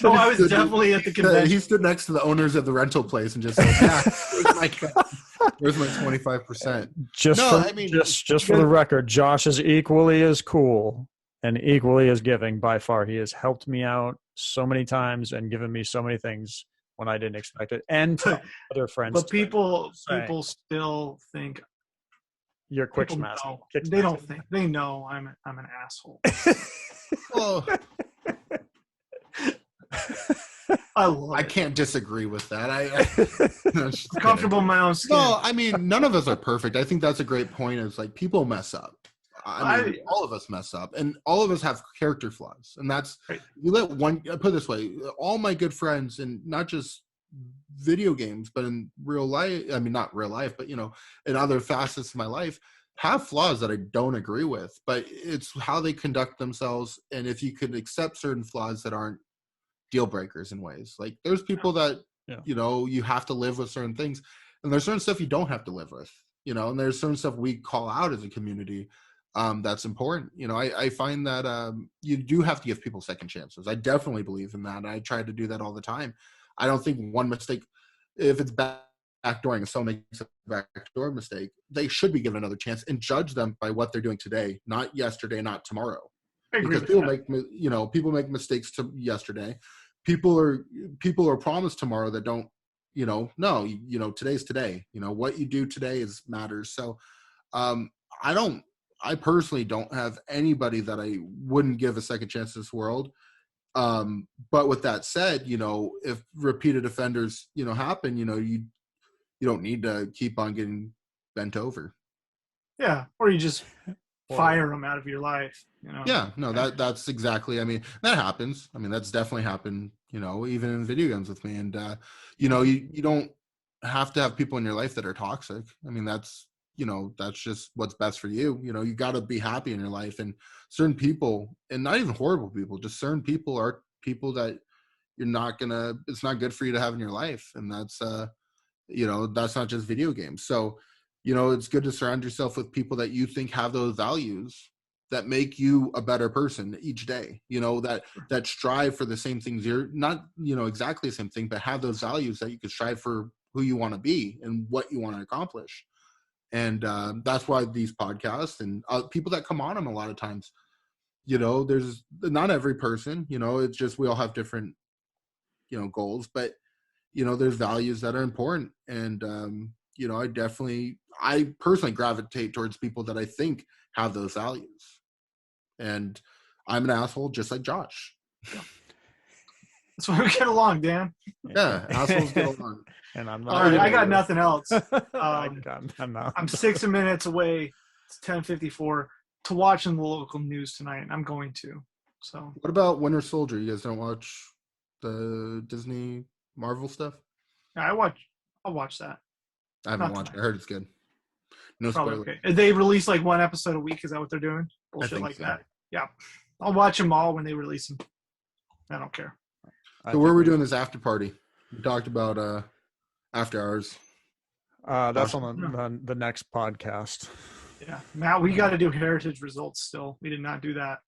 No, I was definitely at the convention. He stood next to the owners of the rental place and just said, "Where's my 25%?" Just for the record, Josh is equally as cool and equally as giving by far. He has helped me out so many times and given me so many things when I didn't expect it, and other friends. But people still think. You're quick smash. They don't think. They know I'm an asshole. Well, I can't disagree with that. I'm comfortable in my own skin. No, I mean, none of us are perfect. I think that's a great point. It's like people mess up. I mean, all of us mess up, and all of us have character flaws. And that's, you let one, put it this way, all my good friends, and not just video games, but in real life, I mean, not real life, but, in other facets of my life, have flaws that I don't agree with, but it's how they conduct themselves. And if you could accept certain flaws that aren't deal breakers in ways, like there's people that, you have to live with certain things, and there's certain stuff you don't have to live with, and there's certain stuff we call out as a community. That's important. I find that you do have to give people second chances. I definitely believe in that. I try to do that all the time. I don't think one mistake, if it's backdooring and someone makes a backdoor mistake, they should be given another chance and judge them by what they're doing today, not yesterday, not tomorrow. Because people make mistakes to yesterday. People are promised tomorrow that don't, today's today. What you do today matters. So I personally don't have anybody that I wouldn't give a second chance in this world. But with that said, if repeated offenders, happen, you don't need to keep on getting bent over. Yeah. Or you just fire them out of your life, Yeah, no, that's exactly, I mean, that happens. I mean, that's definitely happened, even in video games with me. And, you don't have to have people in your life that are toxic. I mean, that's just what's best for you. You got to be happy in your life, and certain people, and not even horrible people, just certain people are people that it's not good for you to have in your life. And that's, that's not just video games. So, it's good to surround yourself with people that you think have those values that make you a better person each day, that strive for the same things. You're not, exactly the same thing, but have those values that you can strive for who you want to be and what you want to accomplish. And that's why these podcasts and people that come on them a lot of times, there's not every person, it's just, we all have different, goals, but, there's values that are important. And, I personally gravitate towards people that I think have those values. And I'm an asshole just like Josh. That's why we get along, Dan. Yeah, assholes get along. And I'm not. All right, I got nothing else. I'm 6 minutes away. It's 10:54 to watching the local news tonight. I'm going to. So. What about Winter Soldier? You guys don't watch the Disney Marvel stuff? I'll watch that. I haven't watched it. I heard it's good. No spoilers. Okay. They release like one episode a week. Is that what they're doing? Bullshit like that. Yeah. I'll watch them all when they release them. I don't care. So where are we doing this after party? We talked about after hours. That's on the next podcast. Yeah. Matt, we got to do heritage results still. We did not do that.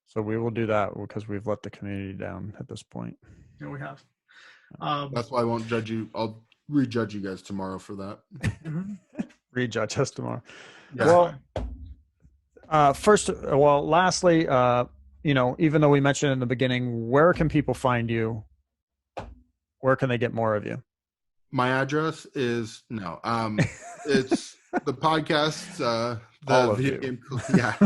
So we will do that because we've let the community down at this point. Yeah, we have. That's why I won't judge you. I'll rejudge you guys tomorrow for that. Rejudge us tomorrow. Yeah. Well, lastly, even though we mentioned in the beginning, where can people find you? Where can they get more of you? My address is it's the podcast, the video game. Yeah.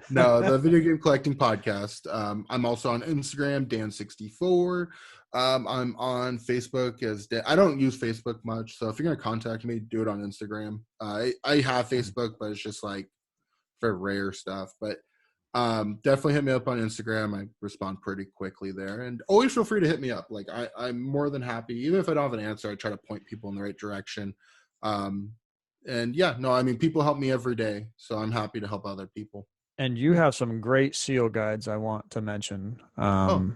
No, the video game collecting podcast. I'm also on Instagram, Dan64. I'm on Facebook as Dan. I don't use Facebook much, so if you're gonna contact me, do it on Instagram. I have Facebook, but it's just like for rare stuff. But definitely hit me up on Instagram. I respond pretty quickly there, and always feel free to hit me up. Like I'm more than happy, even if I don't have an answer. I try to point people in the right direction. And yeah, no, I mean, people help me every day, so I'm happy to help other people. And you have some great SEAL guides I want to mention and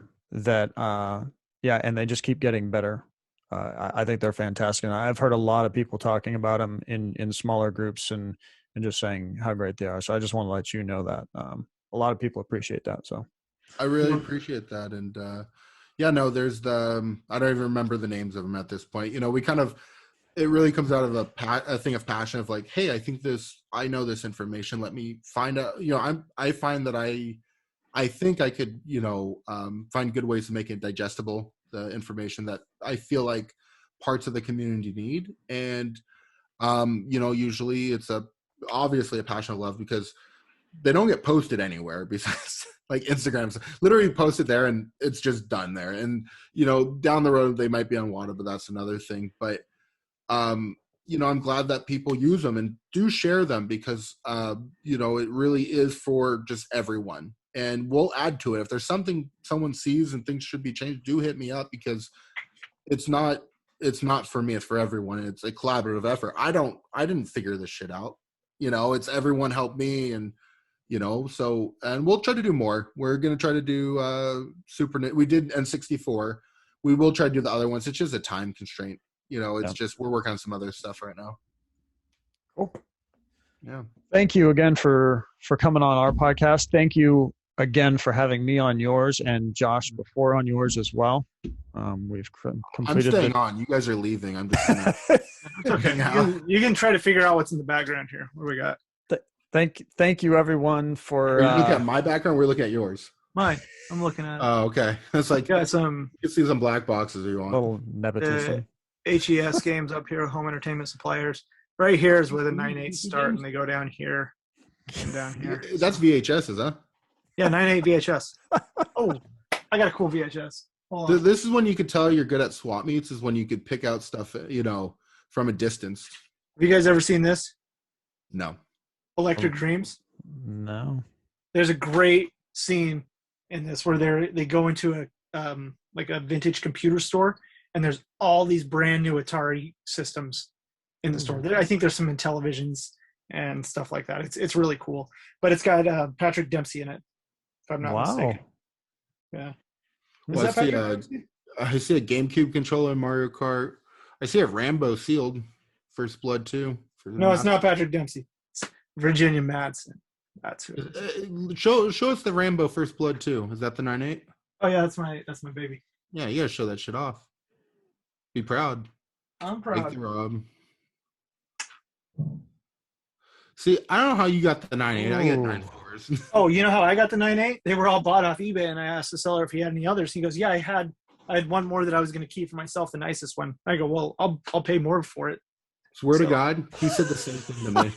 they just keep getting better. I think they're fantastic. And I've heard a lot of people talking about them in smaller groups and just saying how great they are. So I just want to let you know that a lot of people appreciate that. So I really appreciate that. And there's I don't even remember the names of them at this point. We kind of, it really comes out of a thing of passion of like, hey, I know this information. Let me find out. I find that I think I could, find good ways to make it digestible, the information that I feel like parts of the community need. And, usually it's obviously a passion of love because they don't get posted anywhere besides like Instagram's literally posted there and it's just done there. And, down the road, they might be on water, but that's another thing. But, I'm glad that people use them and do share them because, it really is for just everyone. And we'll add to it. If there's something someone sees and thinks should be changed, do hit me up because it's not for me, it's for everyone. It's a collaborative effort. I didn't figure this shit out. It's everyone helped me, and so, and we'll try to do more. We're going to try to do we did N64. We will try to do the other ones. It's just a time constraint. It's just we're working on some other stuff right now. Cool. Yeah. Thank you again for coming on our podcast. Thank you again for having me on yours and Josh before on yours as well. We've completed. I'm staying on. You guys are leaving. I'm just gonna okay. You can try to figure out what's in the background here. What do we got? Thank you everyone for. Are you looking at my background? We're looking at yours. Mine. I'm looking at. Oh, okay. It's like got some. You can see some black boxes if you want. Little nepotism. HES games up here, home entertainment suppliers. Right here is where the 9.8 start, and they go down here and down here. That's VHSs, huh? Yeah, 9.8 VHS. Oh, I got a cool VHS. This is when you could tell you're good at swap meets, is when you could pick out stuff, from a distance. Have you guys ever seen this? No. Electric Dreams? No. There's a great scene in this where they go into a vintage computer store, and there's all these brand new Atari systems in the store. I think there's some Intellivisions and stuff like that. It's really cool. But it's got Patrick Dempsey in it, if I'm not mistaken. Yeah. Well, I see a GameCube controller in Mario Kart. I see a Rambo sealed. First Blood 2. No, it's not Patrick Dempsey. It's Virginia Madsen. That's who it is. Show us the Rambo First Blood 2. Is that the 9.8? Oh yeah, that's my baby. Yeah, you gotta show that shit off. Be proud. I'm proud. See, I don't know how you got the 9.8. I get 9.4s. Oh, you know how I got the 9.8? They were all bought off eBay, and I asked the seller if he had any others. He goes, "Yeah, I had one more that I was going to keep for myself, the nicest one." I go, "Well, I'll pay more for it." Swear to God, he said the same thing to me.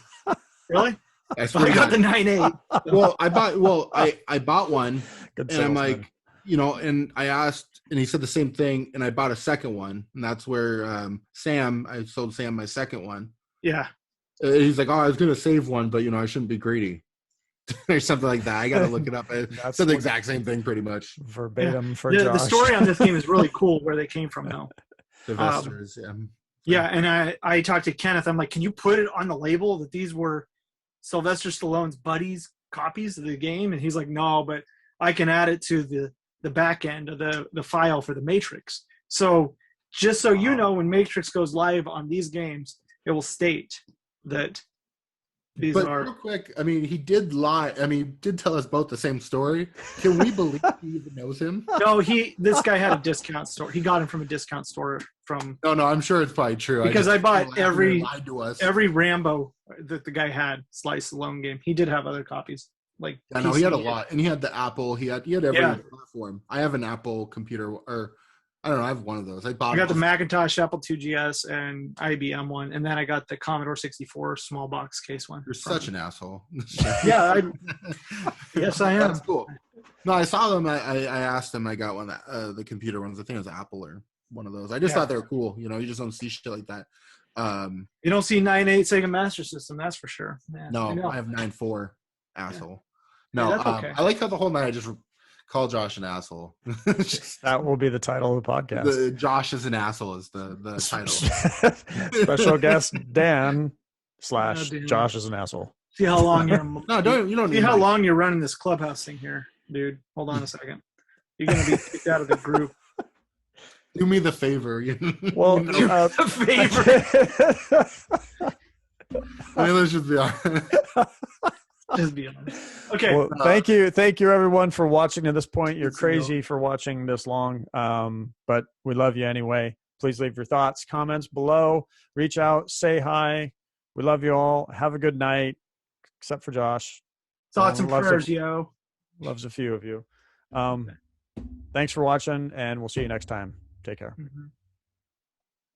Really? I got the 9.8. Well, I bought one, and I'm like, and I asked, and he said the same thing, and I bought a second one, and that's where I sold Sam my second one. Yeah. He's like, "Oh, I was going to save one, but I shouldn't be greedy." Or something like that. I got to look it up. I said the exact same thing pretty much. Verbatim for Josh. The story on this game is really cool where they came from, though. The investors, yeah. Yeah, and I talked to Kenneth. I'm like, "Can you put it on the label that these were Sylvester Stallone's buddies' copies of the game?" And he's like, "No, but I can add it to the back end of the file for the Matrix." So just so you know, when Matrix goes live on these games, it will state that these are. Real quick, I mean, he did lie. I mean, he did tell us both the same story. Can we believe he even knows him? No, this guy had a discount store. He got him from a discount store from. No, I'm sure it's probably true. Because I bought every Rambo that the guy had, Slice Alone game. He did have other copies. Like I know he had a lot, and he had the Apple. He had every platform. I have an Apple computer, or I don't know. I have one of those. I got the Macintosh, Apple IIgs, and IBM one, and then I got the Commodore 64 small box case one. You're such an asshole. Yeah, yes, I am. That's cool. No, I saw them. I asked him. I got one the computer ones. I think it was Apple or one of those. I just thought they were cool. You just don't see shit like that. You don't see 9.8 Sega Master System, that's for sure. Man, no, I have 9.4. Asshole. Yeah. No, that's okay. I like how the whole night I just call Josh an asshole. That will be the title of the podcast. Josh is an asshole is the title. Special guest Dan / Josh is an asshole. See how long you're you don't see how long you're running this clubhouse thing here, dude. Hold on a second. You're gonna be kicked out of the group. Do me the favor. Well, the favor. I mean, let's just be honest. Just be honest. Okay. Well, thank you everyone for watching to this point. You're crazy for watching this long, but we love you anyway. Please leave your thoughts, comments below. Reach out, say hi. We love you all. Have a good night, except for Josh. Thoughts and prayers, yo. Loves a few of you. Thanks for watching, and we'll see you next time. Take care. Mm-hmm.